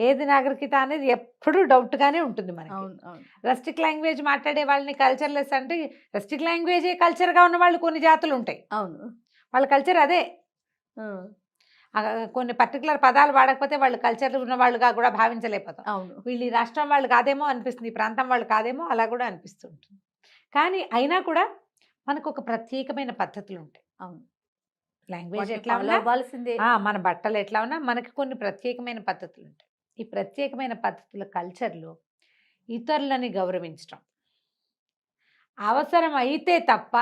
ఏది నాగరికత అనేది ఎప్పుడూ డౌట్గానే ఉంటుంది మనకి. రస్టిక్ లాంగ్వేజ్ మాట్లాడే వాళ్ళని కల్చర్లెస్ అంటే, రస్టిక్ లాంగ్వేజే కల్చర్గా ఉన్న వాళ్ళు కొన్ని జాతులు ఉంటాయి. అవును, వాళ్ళ కల్చర్ అదే. కొన్ని పర్టికులర్ పదాలు వాడకపోతే వాళ్ళు కల్చర్ ఉన్న వాళ్ళుగా కూడా భావించలేకపోతాం. అవును, వీళ్ళు ఈ రాష్ట్రం వాళ్ళు కాదేమో అనిపిస్తుంది, ఈ ప్రాంతం వాళ్ళు కాదేమో అలా కూడా అనిపిస్తుంటుంది. కానీ అయినా కూడా మనకు ఒక ప్రత్యేకమైన పద్ధతులు ఉంటాయి. అవును, లాంగ్వేజ్ ఎట్లా ఉన్నా, మన బట్టలు ఎట్లా ఉన్నా మనకి కొన్ని ప్రత్యేకమైన పద్ధతులు ఉంటాయి. ఈ ప్రత్యేకమైన పద్ధతుల కల్చర్లో ఇతరులని గౌరవించడం, అవసరం అయితే తప్ప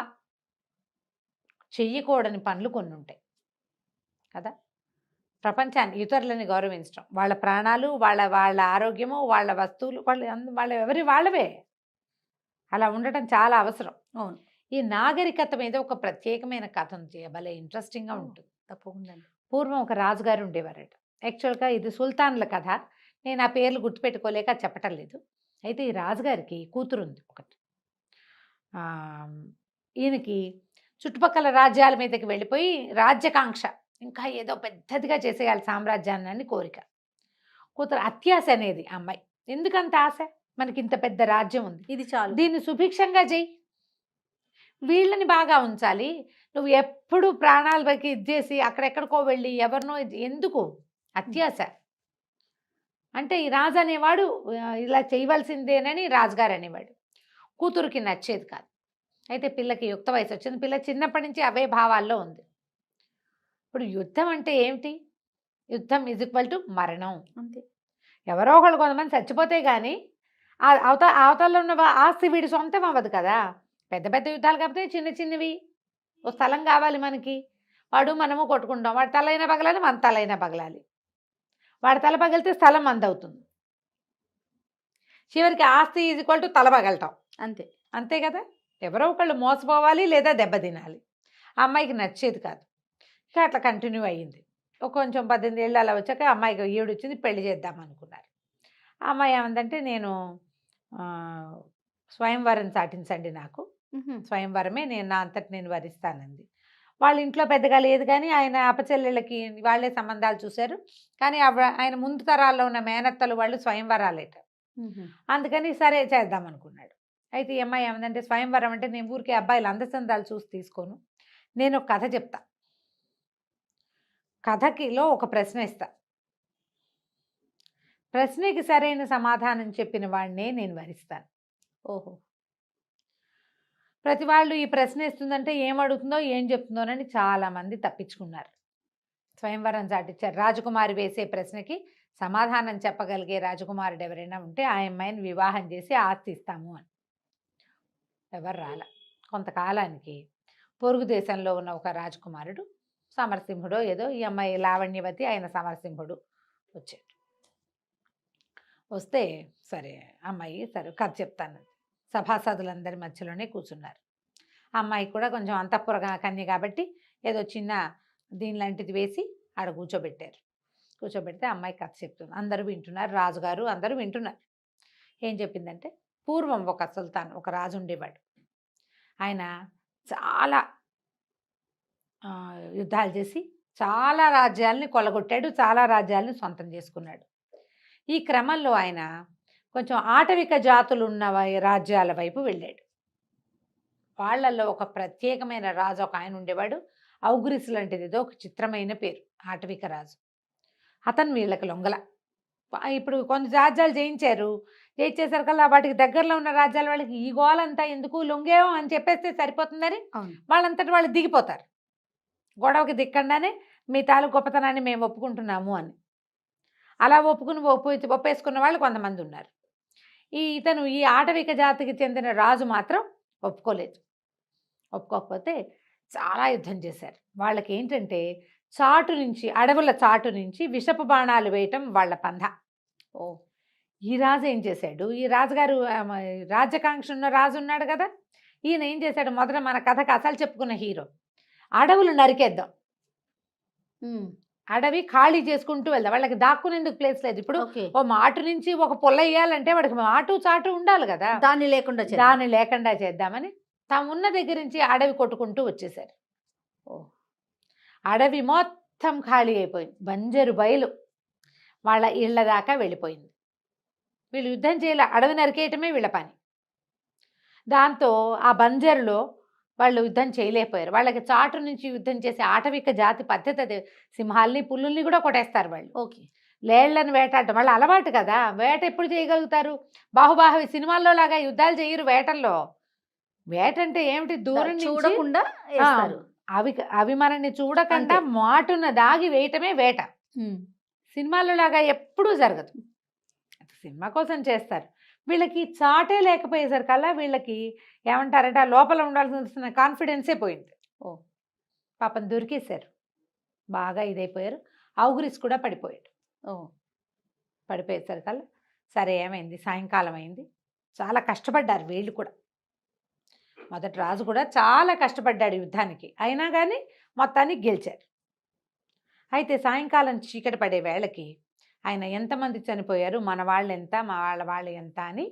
చెయ్యకూడని పనులు కొన్ని ఉంటాయి కదా. ప్రపంచాన్ని ఇతరులని గౌరవించడం, వాళ్ళ ప్రాణాలు, వాళ్ళ ఆరోగ్యము, వాళ్ళ వస్తువులు, వాళ్ళవే అలా ఉండటం చాలా అవసరం. అవును. ఈ నాగరికత మీద ఒక ప్రత్యేకమైన కథ ఉంది, భలే ఇంట్రెస్టింగ్గా ఉంటుంది. తప్పకుండా. పూర్వం ఒక రాజుగారు ఉండేవారట. యాక్చువల్గా ఇది సుల్తాన్ల కథ, నేను ఆ పేర్లు గుర్తుపెట్టుకోలేక చెప్పటం లేదు. అయితే ఈ రాజుగారికి కూతురు ఉంది ఒకటి. ఈయనకి చుట్టుపక్కల రాజ్యాల మీదకి వెళ్ళిపోయి రాజ్యకాంక్ష, ఇంకా ఏదో పెద్దదిగా చేసేయాలి సామ్రాజ్యాన్ని అని కోరిక. కూతురు అత్యాశ అనేది అమ్మాయి. ఎందుకంత ఆశ? మనకి ఇంత పెద్ద రాజ్యం ఉంది, ఇది చాలు, దీన్ని సుభిక్షంగా చేయి, వీళ్ళని బాగా ఉంచాలి, నువ్వు ఎప్పుడు ప్రాణాల పైకి ఇచ్చేసి అక్కడెక్కడికో వెళ్ళి ఎవరినో ఎందుకు? అత్యాశ. అంటే ఈ రాజు అనేవాడు ఇలా చేయవలసిందేనని రాజుగారు అనేవాడు. కూతురికి నచ్చేది కాదు. అయితే పిల్లకి యుక్త వయసు వచ్చింది, పిల్ల చిన్నప్పటి నుంచి అవే భావాల్లో ఉంది. ఇప్పుడు యుద్ధం అంటే ఏమిటి? యుద్ధం ఈజ్ = మరణం. అంతే. ఎవరో ఒకళ్ళు కొంతమంది చచ్చిపోతే కానీ అవతల ఉన్న ఆస్తి వీడి సొంతం అవ్వదు కదా. పెద్ద పెద్ద యుద్ధాలు కాకపోతే చిన్న చిన్నవి, ఓ స్థలం కావాలి మనకి, వాడు మనము కొట్టుకుంటాం, వాడి తలైనా పగలాలి, మన తలైనా పగలాలి, వాడి తల పగిలితే స్థలం అందవుతుంది, చివరికి ఆస్తి ఈజ్ = తల పగలటం. అంతే. అంతే కదా. ఎవరో ఒకళ్ళు మోసపోవాలి లేదా దెబ్బతినాలి. ఆ అమ్మాయికి నచ్చేది కాదు. ఇక అట్లా కంటిన్యూ అయ్యింది. కొంచెం 18 ఏళ్ళు అలా వచ్చాక అమ్మాయికి ఈవిడ వచ్చింది, పెళ్లి చేద్దాం అనుకున్నారు. ఆ అమ్మాయి ఏమందంటే, నేను స్వయంవరం చాటించండి, నాకు స్వయంవరమే నేను నా అంతటి నేను వరిస్తానంది. వాళ్ళ ఇంట్లో పెద్దగా లేదు, కానీ ఆయన అపచెల్లెళ్ళకి వాళ్ళే సంబంధాలు చూశారు. కానీ ఆయన ముందు తరాల్లో ఉన్న మేనత్తలు వాళ్ళు స్వయంవరాలేట. అందుకని సరే చేద్దాం అనుకున్నాడు. అయితే ఈ అమ్మాయి ఏమందంటే, స్వయంవరం అంటే నేను ఊరికే అబ్బాయిలు అందచందాలు చూసి తీసుకోను, నేను ఒక కథ చెప్తా, కథకిలో ఒక ప్రశ్న ఇస్తా, ప్రశ్నకి సరైన సమాధానం చెప్పిన వాడినే నేను వరిస్తాను. ఓహో. ప్రతి వాళ్ళు ఈ ప్రశ్న ఇస్తుందంటే ఏం అడుగుతుందో ఏం చెప్తుందోనని చాలామంది తప్పించుకున్నారు, స్వయంవరం చాటిచ్చారు. రాజకుమారి వేసే ప్రశ్నకి సమాధానం చెప్పగలిగే రాజకుమారుడు ఎవరైనా ఉంటే ఆ అమ్మాయిని వివాహం చేసి ఆస్తి ఇస్తాము అని. ఎవరు రాల. కొంతకాలానికి పొరుగు దేశంలో ఉన్న ఒక రాజకుమారుడు, సమరసింహుడో ఏదో, ఈ అమ్మాయి లావణ్యవతి, ఆయన సమరసింహుడు వచ్చాడు. వస్తే సరే అమ్మాయి సరే కథ చెప్తాను, సభాసదులందరి మధ్యలోనే కూర్చున్నారు. అమ్మాయి కూడా కొంచెం అంతఃపుర కన్య కాబట్టి ఏదో చిన్న దీని లాంటిది వేసి ఆడ కూర్చోబెట్టారు. కూర్చోబెడితే అమ్మాయి కథ చెప్తుంది, అందరూ వింటున్నారు, రాజుగారు అందరూ వింటున్నారు. ఏం చెప్పిందంటే, పూర్వం ఒక సుల్తాన్, ఒక రాజు ఉండేవాడు. ఆయన చాలా యుద్ధాలు చేసి చాలా రాజ్యాలని కొల్లగొట్టాడు, చాలా రాజ్యాలని సొంతం చేసుకున్నాడు. ఈ క్రమంలో ఆయన కొంచెం ఆటవిక జాతులు ఉన్న రాజ్యాల వైపు వెళ్ళాడు. వాళ్ళల్లో ఒక ప్రత్యేకమైన రాజు ఒక ఆయన ఉండేవాడు, ఔగ్రిస్ లాంటిది ఏదో ఒక చిత్రమైన పేరు, ఆటవిక రాజు. అతను వీళ్ళకి లొంగల. ఇప్పుడు కొన్ని రాజ్యాలు జయించేసరికల్లా వాటికి దగ్గరలో ఉన్న రాజ్యాల వాళ్ళకి ఈ గోలంతా ఎందుకు, లొంగేమో అని చెప్పేస్తే సరిపోతుందని వాళ్ళంతటి వాళ్ళు దిగిపోతారు. గొడవకి దిక్కండానే మీ తాలూకు గొప్పతనాన్ని మేము ఒప్పుకుంటున్నాము అని. అలా ఒప్పేసుకున్న వాళ్ళు కొంతమంది ఉన్నారు. ఇతను ఈ ఆటవిక జాతికి చెందిన రాజు మాత్రం ఒప్పుకోకపోతే చాలా యుద్ధం చేశారు. వాళ్ళకి ఏంటంటే చాటు నుంచి, అడవుల చాటు నుంచి విషపు బాణాలు వేయటం వాళ్ళ పంధ. ఈ రాజు ఏం చేశాడు, ఈ రాజుగారు రాజ్యకాంక్ష ఉన్న రాజు ఉన్నాడు కదా, ఈయన ఏం చేశాడు, మొదట మన కథకు అసలు చెప్పుకున్న హీరో, అడవులు నరికేద్దాం, అడవి ఖాళీ చేసుకుంటూ వెళ్దాం, వాళ్ళకి దాక్కునేందుకు ప్లేస్ లేదు. ఇప్పుడు ఓ మాటు నుంచి ఒక పొల్ల వేయాలంటే వాడికి మాటు చాటు ఉండాలి కదా, దాన్ని లేకుండా చేద్దామని తామున్న దగ్గర నుంచి అడవి కొట్టుకుంటూ వచ్చేసారు. అడవి మొత్తం ఖాళీ అయిపోయింది, బంజరు బయలు వాళ్ళ ఇళ్ల దాకా వెళ్ళిపోయింది. వీళ్ళు యుద్ధం చేయాలి, అడవి నరికేయటమే వీళ్ళ పని. దాంతో ఆ బంజరులో వాళ్ళు యుద్ధం చేయలేకపోయారు. వాళ్ళకి చాటు నుంచి యుద్ధం చేసే ఆటవిక జాతి పద్ధతి అదే, సింహాల్ని పుల్లుల్ని కూడా కొట్టేస్తారు వాళ్ళు. లేళ్లను వేటాడటం వాళ్ళ అలవాటు కదా, వేట ఎప్పుడు చేయగలుగుతారు, బాహుబాహవి సినిమాల్లో లాగా యుద్ధాలు చేయరు వేటల్లో. వేట అంటే ఏమిటి, దూరం చూడకుండా అవి మనల్ని చూడకుండా మాటున దాగి వేయటమే వేట. సినిమాల్లో లాగా ఎప్పుడూ జరగదు, సినిమా కోసం చేస్తారు. వీళ్ళకి చాటే లేకపోయేసరికల్లా వీళ్ళకి ఏమంటారంటే ఆ లోపల ఉండాల్సిన కాన్ఫిడెన్సే పోయింది. పాపం దొరికేశారు, బాగా ఇదైపోయారు. ఔగ్రిస్ కూడా పడిపోయాడు. పడిపోయేసరికల్లా సరే ఏమైంది, సాయంకాలం అయింది. చాలా కష్టపడ్డారు వీళ్ళు కూడా. మొదటి రాజు కూడా చాలా కష్టపడ్డాడు యుద్ధానికి, అయినా కానీ మొత్తానికి గెలిచారు. అయితే సాయంకాలం చీకటి పడే వేళకి ఆయన ఎంతమంది చనిపోయారు, మన వాళ్ళు ఎంత, మా వాళ్ళు ఎంత అని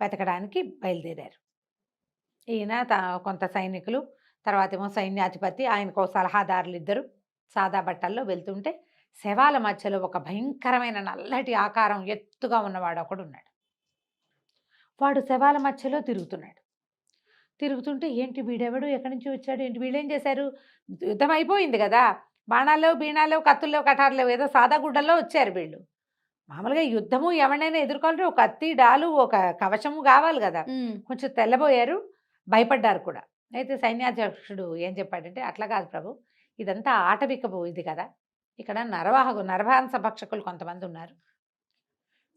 వెతకడానికి బయలుదేరారు. ఈయన కొంత సైనికులు, తర్వాత ఏమో సైన్యాధిపతి, ఆయనకు సలహాదారులు ఇద్దరు సాదా బట్టల్లో వెళ్తుంటే శవాల మధ్యలో ఒక భయంకరమైన నల్లటి ఆకారం ఎత్తుగా ఉన్నవాడు ఒకడు ఉన్నాడు. వాడు శవాల మధ్యలో తిరుగుతుంటే ఏంటి వీడెవడు, ఎక్కడి నుంచి వచ్చాడు, ఏంటి వీళ్ళేం చేశారు, యుద్ధం అయిపోయింది కదా, బాణాలు బీణాలు కత్తుల్లో కటార్లు ఏదో సాదా గుడ్డల్లో వచ్చారు వీళ్ళు. మామూలుగా యుద్ధము ఎవరినైనా ఎదుర్కోవాలంటే ఒక కత్తి డాలు ఒక కవచము కావాలి కదా, కొంచెం తెల్లబోయారు, భయపడ్డారు కూడా. అయితే సైన్యాధ్యక్షుడు ఏం చెప్పాడంటే, అట్లా కాదు ప్రభు, ఇదంతా ఆటవిక ఇది కదా, ఇక్కడ నరమాంస భక్షకులు కొంతమంది ఉన్నారు,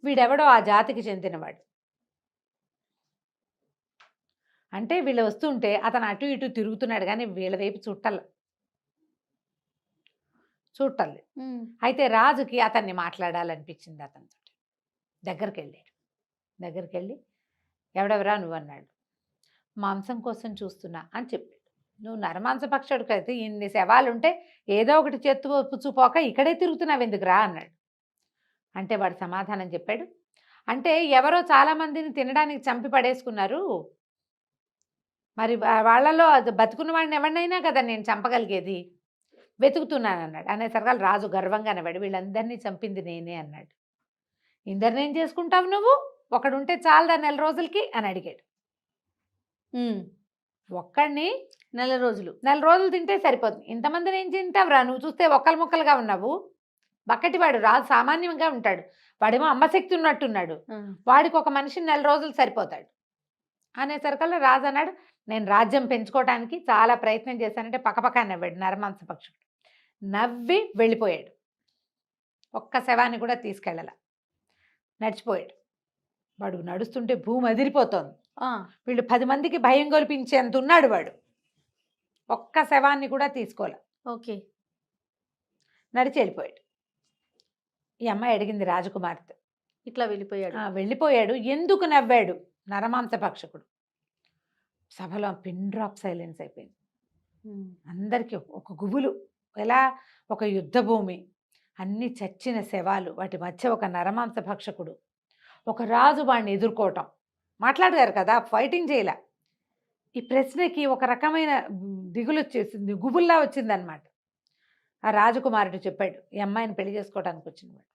వీడెవడో ఆ జాతికి చెందినవాడు. అంటే వీళ్ళు వస్తుంటే అతను అటు ఇటు తిరుగుతున్నాడు కానీ వీళ్ళ వైపు చూడలే. అయితే రాజుకి అతన్ని మాట్లాడాలనిపించింది. అతనితో దగ్గరికి వెళ్ళి ఎవడెవరా నువ్వు అన్నాడు. మాంసం కోసం చూస్తున్నా అని చెప్పాడు. నువ్వు నరమాంసపక్షుడికి అయితే ఇన్ని శవాలుంటే ఏదో ఒకటి చేత్తు పుచ్చుపోక ఇక్కడే తిరుగుతున్నావు ఎందుకురా అన్నాడు. అంటే వాడు సమాధానం చెప్పాడు, అంటే ఎవరో చాలామందిని తినడానికి చంపి పడేసుకున్నారు, మరి వాళ్ళలో అది బతుకున్న వాడిని ఎవరినైనా కదా నేను చంపగలిగేది, వెతుకుతున్నాను అన్నాడు. అనేసరికి రాజు గర్వంగా అనేవాడు, వీళ్ళందరినీ చంపింది నేనే అన్నాడు. ఇందరినేం చేసుకుంటావు నువ్వు, ఒకడుంటే చాలదా నెల రోజులకి అని అడిగాడు. ఒక్కడిని నెల రోజులు. నెల రోజులు తింటే సరిపోతుంది. ఇంతమందిని ఏం తింటావురా, నువ్వు చూస్తే ఒక్కలు ముక్కలుగా ఉన్నావు. బక్కటివాడు రాజు సామాన్యంగా ఉంటాడు, వాడేమో అమ్మశక్తి ఉన్నట్టున్నాడు, వాడికి ఒక మనిషిని నెల రోజులు సరిపోతాడు అనేసరికల్లా రాజు అన్నాడు, నేను రాజ్యం పెంచుకోవడానికి చాలా ప్రయత్నం చేశానంటే పక్కపక్క నవ్వాడు నరమాంస పక్షుడు. నవ్వి వెళ్ళిపోయాడు. ఒక్క శవాన్ని కూడా తీసుకెళ్ళాల, నడిచిపోయాడు. వాడు నడుస్తుంటే భూమి అదిరిపోతోంది. వీళ్ళు 10 మందికి భయం కల్పించేంత ఉన్నాడు వాడు. ఒక్క శవాన్ని కూడా తీసుకోలే, ఓకే, నడిచి వెళ్ళిపోయాడు. ఈ అమ్మాయి అడిగింది రాజకుమార్తె, ఇట్లా వెళ్ళిపోయాడు. వెళ్ళిపోయాడు, ఎందుకు నవ్వాడు నరమాంస భక్షకుడు? సభలో పిన్ డ్రాప్ సైలెన్స్ అయిపోయింది. అందరికీ ఒక గుబులు. ఎలా? ఒక యుద్ధ భూమి, అన్ని చచ్చిన శవాలు, వాటి మధ్య ఒక నరమాంస భక్షకుడు, ఒక రాజు వాడిని ఎదుర్కోవటం. మాట్లాడారు కదా, ఫైటింగ్ చేయలే. ఈ ప్రశ్నకి ఒక రకమైన దిగులు వచ్చేసింది, గుబుల్లా వచ్చిందనమాట. ఆ రాజకుమారుడు చెప్పాడు, ఈ అమ్మాయిని పెళ్లి చేసుకోవడానికి వచ్చినవాడు.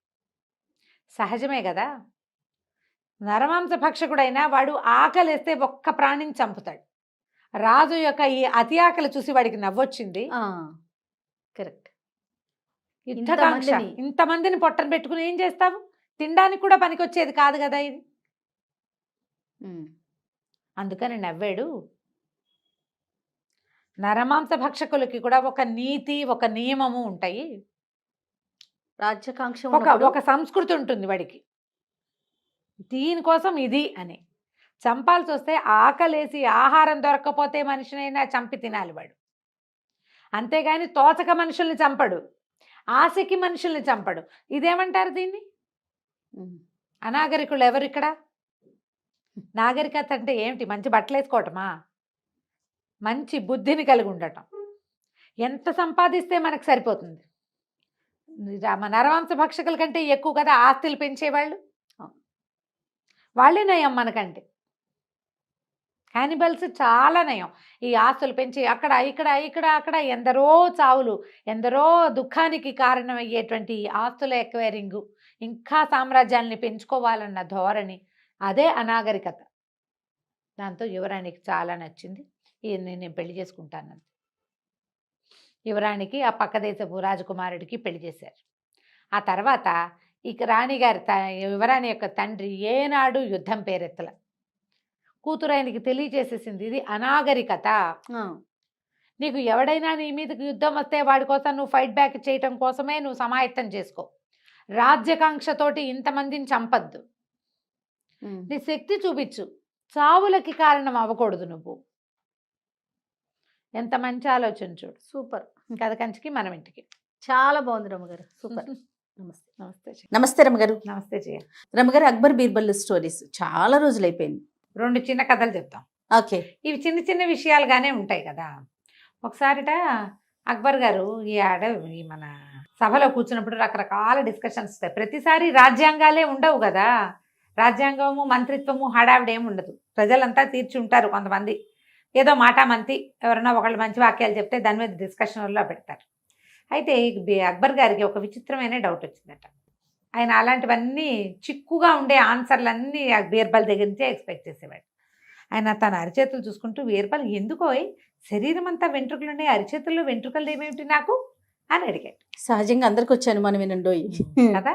సహజమే కదా, నరమాంస భక్షకుడైనా వాడు ఆకలిస్తే ఒక్క ప్రాణిని చంపుతాడు. రాజు యొక్క ఈ అతి ఆకలి చూసి వాడికి నవ్వొచ్చింది. కరెక్ట్. ఇంతమందిని పొట్టను పెట్టుకుని ఏం చేస్తావు? తినడానికి కూడా పనికొచ్చేది కాదు కదా ఇది. అందుకని నవ్వాడు. నరమాంస భక్షకులకి కూడా ఒక నీతి, ఒక నియమము ఉంటాయి, రాజ్యకాంక్ష, ఒక సంస్కృతి ఉంటుంది వాడికి. దీనికోసం ఇది అని చంపాల్సి వస్తే ఆకలేసి ఆహారం దొరక్కపోతే మనిషినైనా చంపి తినాలి వాడు. అంతేగాని తోచక మనుషుల్ని చంపడు, ఆశకి మనుషుల్ని చంపడు. ఇదేమంటారు దీన్ని? అనాగరికులు ఎవరు ఇక్కడ? నాగరికత అంటే ఏమిటి? మంచి బట్టలు వేసుకోవటమా? మంచి బుద్ధిని కలిగి ఉండటం. ఎంత సంపాదిస్తే మనకు సరిపోతుంది? నరవంశ భక్షకుల కంటే ఎక్కువ కదా ఆస్తులు పెంచేవాళ్ళు. వాళ్ళే నయం మనకంటే. క్యానిబల్స్ చాలా నయం. ఈ ఆస్తులు పెంచి అక్కడ ఇక్కడ ఇక్కడ అక్కడ ఎందరో చావులు, ఎందరో దుఃఖానికి కారణమయ్యేటువంటి ఆస్తుల ఎక్వైరింగు, ఇంకా సామ్రాజ్యాల్ని పెంచుకోవాలన్న ధోరణి, అదే అనాగరికత. దాంతో యువరాణికి చాలా నచ్చింది. నేను పెళ్లి చేసుకుంటాను. యువరాణికి ఆ పక్క దేశపు రాజకుమారుడికి పెళ్లి చేశారు. ఆ తర్వాత ఇక రాణిగారి యువరాణి యొక్క తండ్రి ఏనాడు యుద్ధం పేరెత్తల. కూతురు ఆయనకి తెలియచేసేసింది, ఇది అనాగరికత. నీకు ఎవడైనా నీ మీదకి యుద్ధం వస్తే వాడి కోసం నువ్వు ఫైట్ బ్యాక్ చేయటం కోసమే నువ్వు సమాయత్తం చేసుకో. రాజ్యకాంక్షతోటి ఇంతమందిని చంపద్దు. నీ శక్తి చూపించు, చావులకి కారణం అవ్వకూడదు నువ్వు. ఎంత మంచి ఆలోచన చూడు. సూపర్. కథ కంచికి మనం ఇంటికి. చాలా బాగుంది రమ్మగారు, సూపర్. నమస్తే. నమస్తే. నమస్తే రమ్మగారు. నమస్తే జయ. రమ్మగారు, అక్బర్ బీర్బల్ స్టోరీస్ చాలా రోజులు అయిపోయింది. 2 చిన్న కథలు చెప్తాం. ఓకే. ఇవి చిన్న చిన్న విషయాలుగానే ఉంటాయి కదా. ఒకసారిట అక్బర్ గారు ఈ మన సభలో కూర్చున్నప్పుడు రకరకాల డిస్కషన్స్ వస్తాయి. ప్రతిసారి రాజ్యాంగాలే ఉండవు కదా. రాజ్యాంగము, మంత్రిత్వము, హడావిడేమి ఉండదు. ప్రజలంతా తీర్చి ఉంటారు. కొంతమంది ఏదో మాటామంతి ఎవరైనా ఒకళ్ళు మంచి వాక్యాలు చెప్తే దాని మీద డిస్కషన్లో పెడతారు. అయితే అక్బర్ గారికి ఒక విచిత్రమైన డౌట్ వచ్చిందట. ఆయన అలాంటివన్నీ చిక్కుగా ఉండే ఆన్సర్లన్నీ బీర్బల్ దగ్గర నుంచే ఎక్స్పెక్ట్ చేసేవాడు. ఆయన తన అరిచేతులు చూసుకుంటూ, బీర్బల్ ఎందుకో శరీరం అంతా వెంట్రుకలు ఉన్నాయి, అరిచేతుల్లో వెంట్రుకలు ఏమేమిటి నాకు అని అడిగాడు. సహజంగా అందరికి వచ్చాను మనం వినండోయి కదా.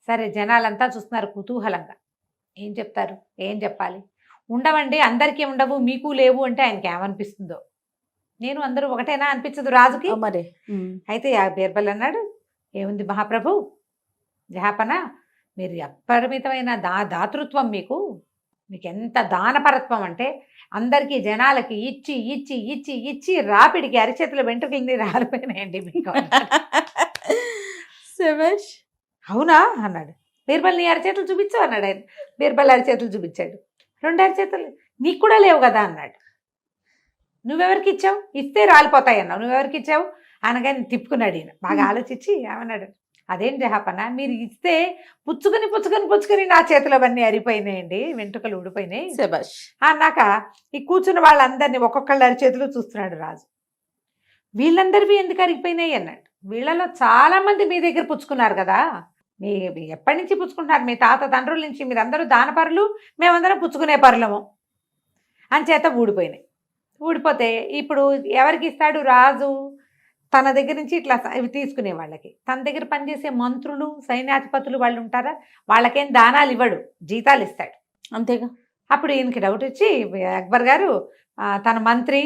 సరే, జనాలంతా చూస్తున్నారు కుతూహలంగా. ఏం చెప్తారు, ఏం చెప్పాలి? ఉండవండి, అందరికీ ఉండవు, మీకు లేవు అంటే ఆయనకి ఏమనిపిస్తుందో. నేను అందరూ ఒకటేనా అనిపించదు రాజుకి. మరి అయితే ఆ బీర్బల్ అన్నాడు, ఏముంది మహాప్రభు, జహాపన, మీరు అపరిమితమైన దాతృత్వం, మీకు ఎంత దానపరత్వం అంటే అందరికీ జనాలకి ఇచ్చి ఇచ్చి ఇచ్చి ఇచ్చి రాపిడికి అరిచేతుల వెంట్రుకలని రాలిపోయినాయండి మీకు. అవునా అన్నాడు. బీర్బల్ నీ అరిచేతులు చూపించు అన్నాడు ఆయన. బీర్బల్ అరిచేతులు చూపించాడు. 2 అరిచేతులు నీకు కూడా లేవు కదా అన్నాడు. నువ్వెవరికి ఇచ్చావు? ఇస్తే రాలిపోతాయి అన్నావు, నువ్వెవరికి ఇచ్చావు అనగానే తిప్పుకున్నాడు ఈయన. బాగా ఆలోచించి ఏమన్నాడు, అదేం జహాపన, మీరు ఇస్తే పుచ్చుకొని పుచ్చుకొని పుచ్చుకొని నా చేతులు అవన్నీ అరిపోయినాయండి, వెంట్రుకలు ఊడిపోయినాయి అన్నాక ఈ కూర్చున్న వాళ్ళందరినీ ఒక్కొక్కళ్ళ అరిచేతులు చూస్తున్నాడు రాజు. వీళ్ళందరివి ఎందుకు అరిగిపోయినాయి అన్నాడు. వీళ్ళలో చాలా మంది మీ దగ్గర పుచ్చుకున్నారు కదా, మీ ఎప్పటి నుంచి పుచ్చుకుంటున్నారు? మీ తాత తండ్రుల నుంచి. మీరందరూ దానపరులు, మేమందరం పుచ్చుకునే పరులము అంచేత ఊడిపోయినాయి. ఊడిపోతే ఇప్పుడు ఎవరికి ఇస్తాడు రాజు? తన దగ్గర నుంచి ఇట్లా ఇవి తీసుకునే వాళ్ళకి. తన దగ్గర పనిచేసే మంత్రులు, సైన్యాధిపతులు వాళ్ళు ఉంటారా, వాళ్ళకేం దానాలు ఇవ్వడు, జీతాలు ఇస్తాడు. అంతేగా. అప్పుడు ఈయనకి డౌట్ వచ్చి అక్బర్ గారు తన మంత్రి,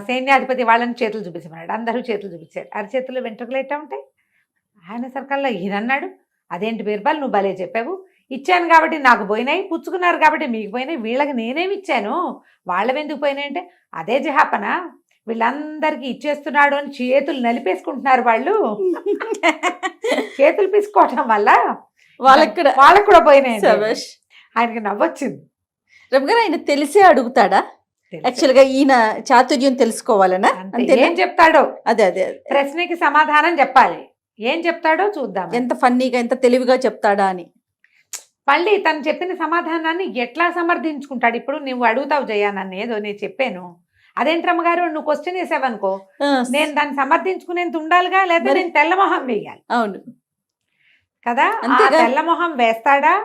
సైన్యాధిపతి వాళ్ళని చేతులు చూపించమన్నాడు. అందరూ చేతులు చూపించారు. అరచేతులు వెంట్రుకలు ఎట్టా ఉంటాయి. ఆయన సర్కాల్లో ఈయన అన్నాడు, అదేంటి బీర్బల్ నువ్వు భలే చెప్పావు, ఇచ్చాను కాబట్టి నాకు పోయినాయి, పుచ్చుకున్నారు కాబట్టి మీకు పోయినాయి, వీళ్ళకి నేనేమి ఇచ్చాను వాళ్ళవెందుకు పోయినాయి అంటే, అదే జహాపన, వీళ్ళందరికీ ఇచ్చేస్తున్నాడు అని చేతులు నలిపేసుకుంటున్నారు వాళ్ళు. చేతులు పీసుకోవటం వల్ల వాళ్ళకి కూడా పోయినాయి. ఆయనకి నవ్వొచ్చింది. రమగారు ఆయన తెలిసే అడుగుతాడా? యాక్చువల్ గా ఈయన చాతుర్యం తెలుసుకోవాలనా? ఏం చెప్తాడో అదే అదే ప్రశ్నకి సమాధానం చెప్పాలి. ఏం చెప్తాడో చూద్దాం, ఎంత ఫన్నీగా ఎంత తెలివిగా చెప్తాడా అని. మళ్ళీ తను చెప్పిన సమాధానాన్ని ఎట్లా సమర్థించుకుంటాడు. ఇప్పుడు నువ్వు అడుగుతావు జయ నన్ను, ఏదో నేను చెప్పాను, అదేంటి రమ్మగారు నువ్వు క్వశ్చన్ వేసావనుకో, నేను దాన్ని సమర్థించుకునేంత ఉండాలిగా, లేదా నేను తెల్లమొహం వేయాలి. అవును కదా, తెల్లమొహం వేస్తాడా,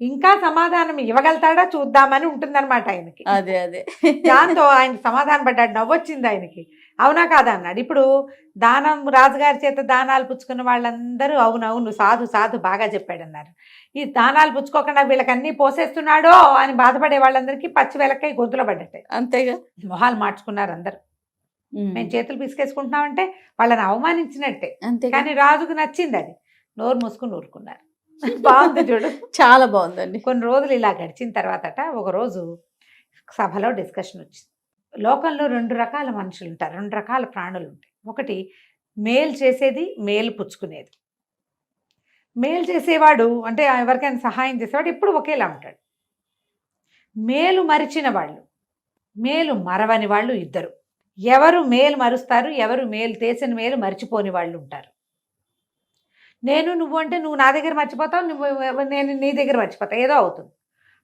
ఇంకా సమాధానం ఇవ్వగలుగుతాడా చూద్దామని ఉంటుందన్నమాట ఆయనకి. అదే అదే దాంతో ఆయన సమాధానం పడ్డాడు, నవ్వొచ్చింది ఆయనకి. అవునా కాదా అన్నాడు. ఇప్పుడు దానం, రాజుగారి చేత దానాలు పుచ్చుకున్న వాళ్ళందరూ అవునవును సాధు సాధు బాగా చెప్పాడన్నారు. ఈ దానాలు పుచ్చుకోకుండా వీళ్ళకి అన్నీ పోసేస్తున్నాడో అని బాధపడే వాళ్ళందరికీ పచ్చి వెలక్కై గొంతులో పడ్డట్టే. అంతేగా. మొహాలు మార్చుకున్నారు అందరు. మేము చేతులు పిసికేసుకుంటున్నామంటే వాళ్ళని అవమానించినట్టే. కానీ రాజుకు నచ్చింది అది, నోరు మూసుకుని ఊరుకున్నారు. బాగుంది చూడు, చాలా బాగుందండి. కొన్ని రోజులు ఇలా గడిచిన తర్వాతట ఒకరోజు సభలో డిస్కషన్ వచ్చింది. లోకంలో 2 రకాల మనుషులు ఉంటారు, 2 రకాల ప్రాణులు ఉంటాయి. ఒకటి మేలు చేసేది, మేలు పుచ్చుకునేది. మేలు చేసేవాడు అంటే ఎవరికైనా సహాయం చేసేవాడు ఎప్పుడు ఒకేలా ఉంటాడు. మేలు మరిచిన వాళ్ళు, మేలు మరవని వాళ్ళు ఇద్దరు. ఎవరు మేలు మరుస్తారు, ఎవరు మేలు చేసిన మేలు మర్చిపోని వాళ్ళు ఉంటారు. నేను నువ్వు అంటే నువ్వు నా దగ్గర మర్చిపోతావు, నేను నీ దగ్గర మర్చిపోతా, ఏదో అవుతుంది.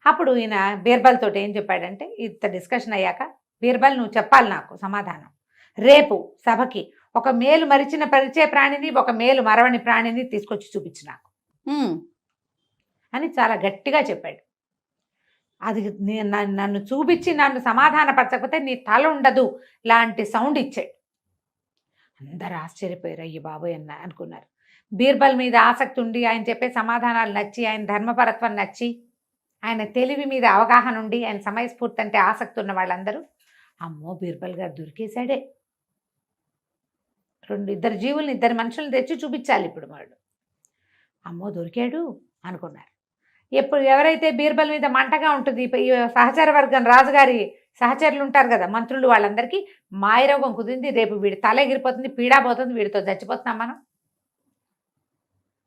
అప్పుడు ఈయన బీర్బల్ తోటి ఏం చెప్పాడంటే, ఇంత డిస్కషన్ అయ్యాక, బీర్బల్ నువ్వు చెప్పాలి నాకు సమాధానం. రేపు సభకి ఒక మేలు మరిచిన పరిచయ ప్రాణిని, ఒక మేలు మరవని ప్రాణిని తీసుకొచ్చి చూపించు నాకు అని చాలా గట్టిగా చెప్పాడు. అది నన్ను చూపించి నన్ను సమాధానపరచకపోతే నీ తల ఉండదు లాంటి సౌండ్ ఇచ్చాడు. అందరు ఆశ్చర్యపోయారు, అయ్యి బాబోయ్ అన్న అనుకున్నారు. బీర్బల్ మీద ఆసక్తి ఉండి, ఆయన చెప్పే సమాధానాలు నచ్చి, ఆయన ధర్మపరత్వం నచ్చి, ఆయన తెలివి మీద అవగాహన ఉండి, ఆయన సమయస్ఫూర్తి అంటే ఆసక్తి ఉన్న వాళ్ళందరూ అమ్మో బీర్బల్ గారు దొరికేశాడే, 2 జీవుల్ని 2 మనుషులను తెచ్చి చూపించాలి ఇప్పుడు వాడు, అమ్మో దొరికాడు అనుకున్నారు. ఎప్పుడు ఎవరైతే బీర్బల్ మీద మంటగా ఉంటుంది, ఈ సహచర వర్గం, రాజుగారి సహచరులు ఉంటారు కదా మంత్రులు, వాళ్ళందరికీ మాయరోగం కుదిరింది, రేపు వీడి తల ఎగిరిపోతుంది, పీడా పోతుంది, వీడితో చచ్చిపోతున్నాం మనం,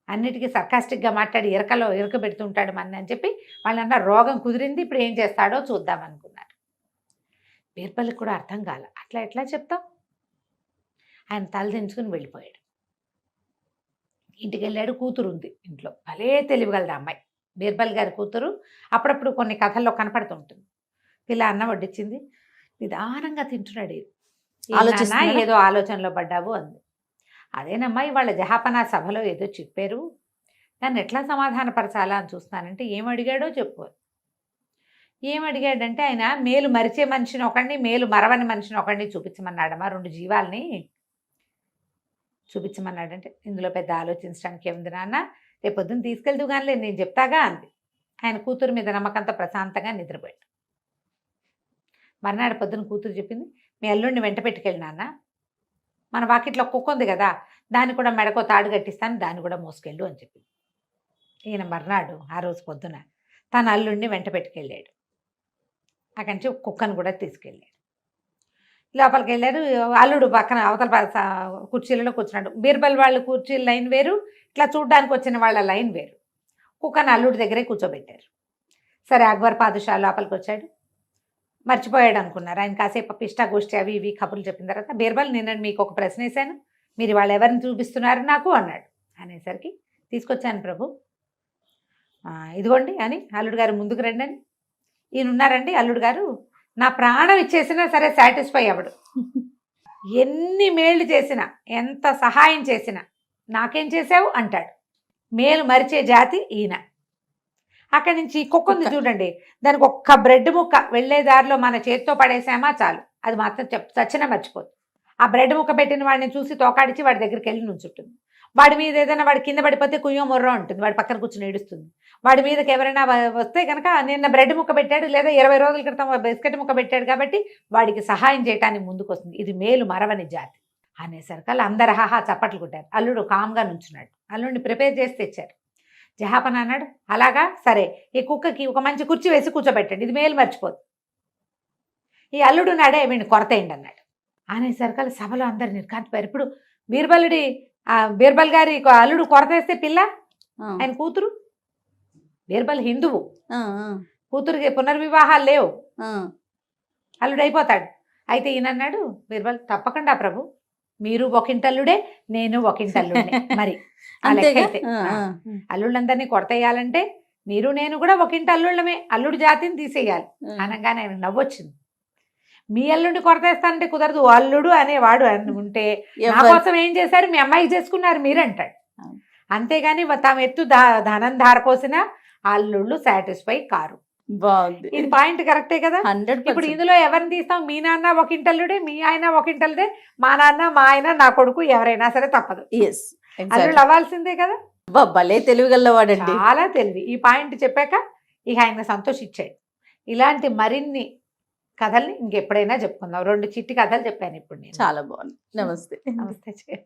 అన్నిటికీ సర్కాస్టిక్గా మాట్లాడి ఇరక పెడుతుంటాడు మన అని చెప్పి వాళ్ళన్న రోగం కుదిరింది, ఇప్పుడు ఏం చేస్తాడో చూద్దాం అనుకున్నారు. బీర్బల్కి కూడా అర్థం కాల, అట్లా ఎట్లా చెప్తాం. ఆయన తల దించుకుని వెళ్ళిపోయాడు. ఇంటికి వెళ్ళాడు. కూతురు ఉంది ఇంట్లో, భలే తెలివిగలదు అమ్మాయి, బీర్బల్ గారి కూతురు. అప్పుడప్పుడు కొన్ని కథల్లో కనపడుతుంటుంది. పిల్ల అన్నం వడ్డించింది, నిదానంగా తింటున్నాడు. ఏదో ఆలోచనలో పడ్డావు అంది. అదేనమ్మా ఇవాళ జహాపనా సభలో ఏదో చెప్పారు, దాన్ని ఎట్లా సమాధానపరచాలా అని చూస్తానంటే, ఏం అడిగాడో చెప్పు. ఏం అడిగాడంటే, ఆయన మేలు మరిచే మనిషిని ఒకడిని, మేలు మరవని మనిషిని ఒకడిని చూపించమన్నాడమ్మా, 2 జీవాల్ని చూపించమన్నాడంటే, ఇందులో పెద్ద ఆలోచించడానికి ఏముంది నాన్న, రేపు పొద్దున్న తీసుకెళ్తూ కానీ నేను చెప్తాగా అంది. ఆయన కూతురు మీద నమ్మకంతో ప్రశాంతంగా నిద్రపోయాడు. మర్నాడు పొద్దున్న కూతురు చెప్పింది, మీ అల్లుడిని వెంట పెట్టుకెళ్ళి నాన్న, మన వాకిట్లో కుక్క ఉంది కదా, దాన్ని కూడా మెడకో తాడు కట్టిస్తాను, దాన్ని కూడా మోసుకెళ్ళు అని చెప్పింది. ఈయన మర్నాడు ఆ రోజు పొద్దున తన అల్లుడిని వెంట పెట్టుకెళ్ళాడు. అక్కడి నుంచి కుక్కను కూడా తీసుకెళ్ళాడు. లోపలికి వెళ్ళారు. అల్లుడు పక్కన అవతల కుర్చీలలో కూర్చున్నాడు. బీర్బల్ వాళ్ళు కుర్చీల లైన్ వేరు, ఇట్లా చూడ్డానికి వచ్చిన వాళ్ళ లైన్ వేరు. కుక్కను అల్లుడి దగ్గరే కూర్చోబెట్టారు. సరే అక్బర్ పాదుషా లోపలికి వచ్చాడు. మర్చిపోయాడు అనుకున్నారు. ఆయన కాసేపు పిష్టాగోష్ఠి అవి ఇవి కబుర్లు చెప్పిన తర్వాత, బీర్బల్ నిన్న మీకు ఒక ప్రశ్న వేశాను, మీరు వాళ్ళు ఎవరిని చూపిస్తున్నారు నాకు అన్నాడు. అనేసరికి తీసుకొచ్చాను ప్రభు, ఇదిగోండి అని అల్లుడు గారు ముందుకు రండి అని. ఈయన ఉన్నారండి అల్లుడు గారు, నా ప్రాణం ఇచ్చేసినా సరే సాటిస్ఫై అవ్వడు, ఎన్ని మేళ్ళు చేసినా ఎంత సహాయం చేసినా నాకేం చేసావు అంటాడు. మేలు మరిచే జాతి ఈయన. అక్కడి నుంచి కుక్క ఉంది చూడండి, దానికి ఒక్క బ్రెడ్ ముక్క వెళ్ళే దారిలో మన చేతితో పడేసామా చాలు, అది మాత్రం చచ్చినా మర్చిపోదు. ఆ బ్రెడ్ ముక్క పెట్టిన వాడిని చూసి తోకాడిచి వాడి దగ్గరికి వెళ్ళి నుంచుంటుంది. వాడి మీద ఏదైనా వాడి కింద పడిపోతే కుయ్యో మొర్రో ఉంటుంది, వాడి పక్కన కూర్చొని ఏడుస్తుంది. వాడి మీదకి ఎవరైనా వస్తే కనుక నిన్న బ్రెడ్ ముక్క పెట్టాడు లేదా 20 రోజుల క్రితం బిస్కెట్ ముక్క పెట్టాడు కాబట్టి వాడికి సహాయం చేయడానికి ముందుకు వస్తుంది. ఇది మేలు మరవని జాతి అనేసరికల్లా అందరు హాహా చప్పట్లు కొట్టారు. అల్లుడు కామ్గా నుంచున్నాడు. అల్లుడిని ప్రిపేర్ చేసి తెచ్చారు. జహాపన అన్నాడు, అలాగా సరే, ఈ కుక్కకి ఒక మంచి కుర్చీ వేసి కూర్చోబెట్టండి, ఇది మేలు మర్చిపోదు. ఈ అల్లుడు నాడే వీడిని కొరతేయండి అన్నాడు. అనేసరికల్లా సభలో అందరు నిర్కాంతిపోయారు. ఇప్పుడు బీర్బల్ గారి అల్లుడు కొరతేస్తే పిల్ల ఆయన కూతురు, బీర్బల్ హిందువు, కూతురికి పునర్వివాహాలు లేవు, అల్లుడు అయిపోతాడు. అయితే ఈయనన్నాడు బీర్బల్, తప్పకుండా ప్రభు, మీరు ఒకింటల్లుడే, నేను ఒకింటల్లుడే. మరి అయితే అల్లుళ్ళందరినీ కొరతేయాలంటే మీరు నేను కూడా ఒకింటి అల్లుళ్ళమే, అల్లుడు జాతిని తీసేయాలి అనగానే ఆయన నవ్వొచ్చింది. మీ అల్లుడిని కొరతేస్తానంటే కుదరదు, అల్లుడు అనేవాడు ఉంటే నా కోసం ఏం చేశారు, మీ అమ్మాయికి చేసుకున్నారు మీరంటాడు. అంతేగాని తాము ఎత్తు ధనం ధారపోసిన అల్లుళ్ళు సాటిస్ఫై కారు. బాగుంది, ఇది పాయింట్ కరెక్టే కదా. 100%. ఇప్పుడు ఇందులో ఎవరిని తీస్తాం, మీ నాన్న ఒకింటల్లుడే, మీ ఆయన ఒకింటల్లుడే, మా నాన్న మా ఆయన నా కొడుకు ఎవరైనా సరే తప్పదు, అల్లుళ్ళు అవ్వాల్సిందే కదా. భలే తెలివిగలవాడండి, చాలా తెలివి. ఈ పాయింట్ చెప్పాక ఇక ఆయన సంతోషించాడు. ఇలాంటి మరిన్ని కథల్ని ఇంకెప్పుడైనా చెప్పుకుందాం. 2 చిట్టి కథలు చెప్పాను ఇప్పుడు నేను. చాలా బాగుంది. నమస్తే. నమస్తే.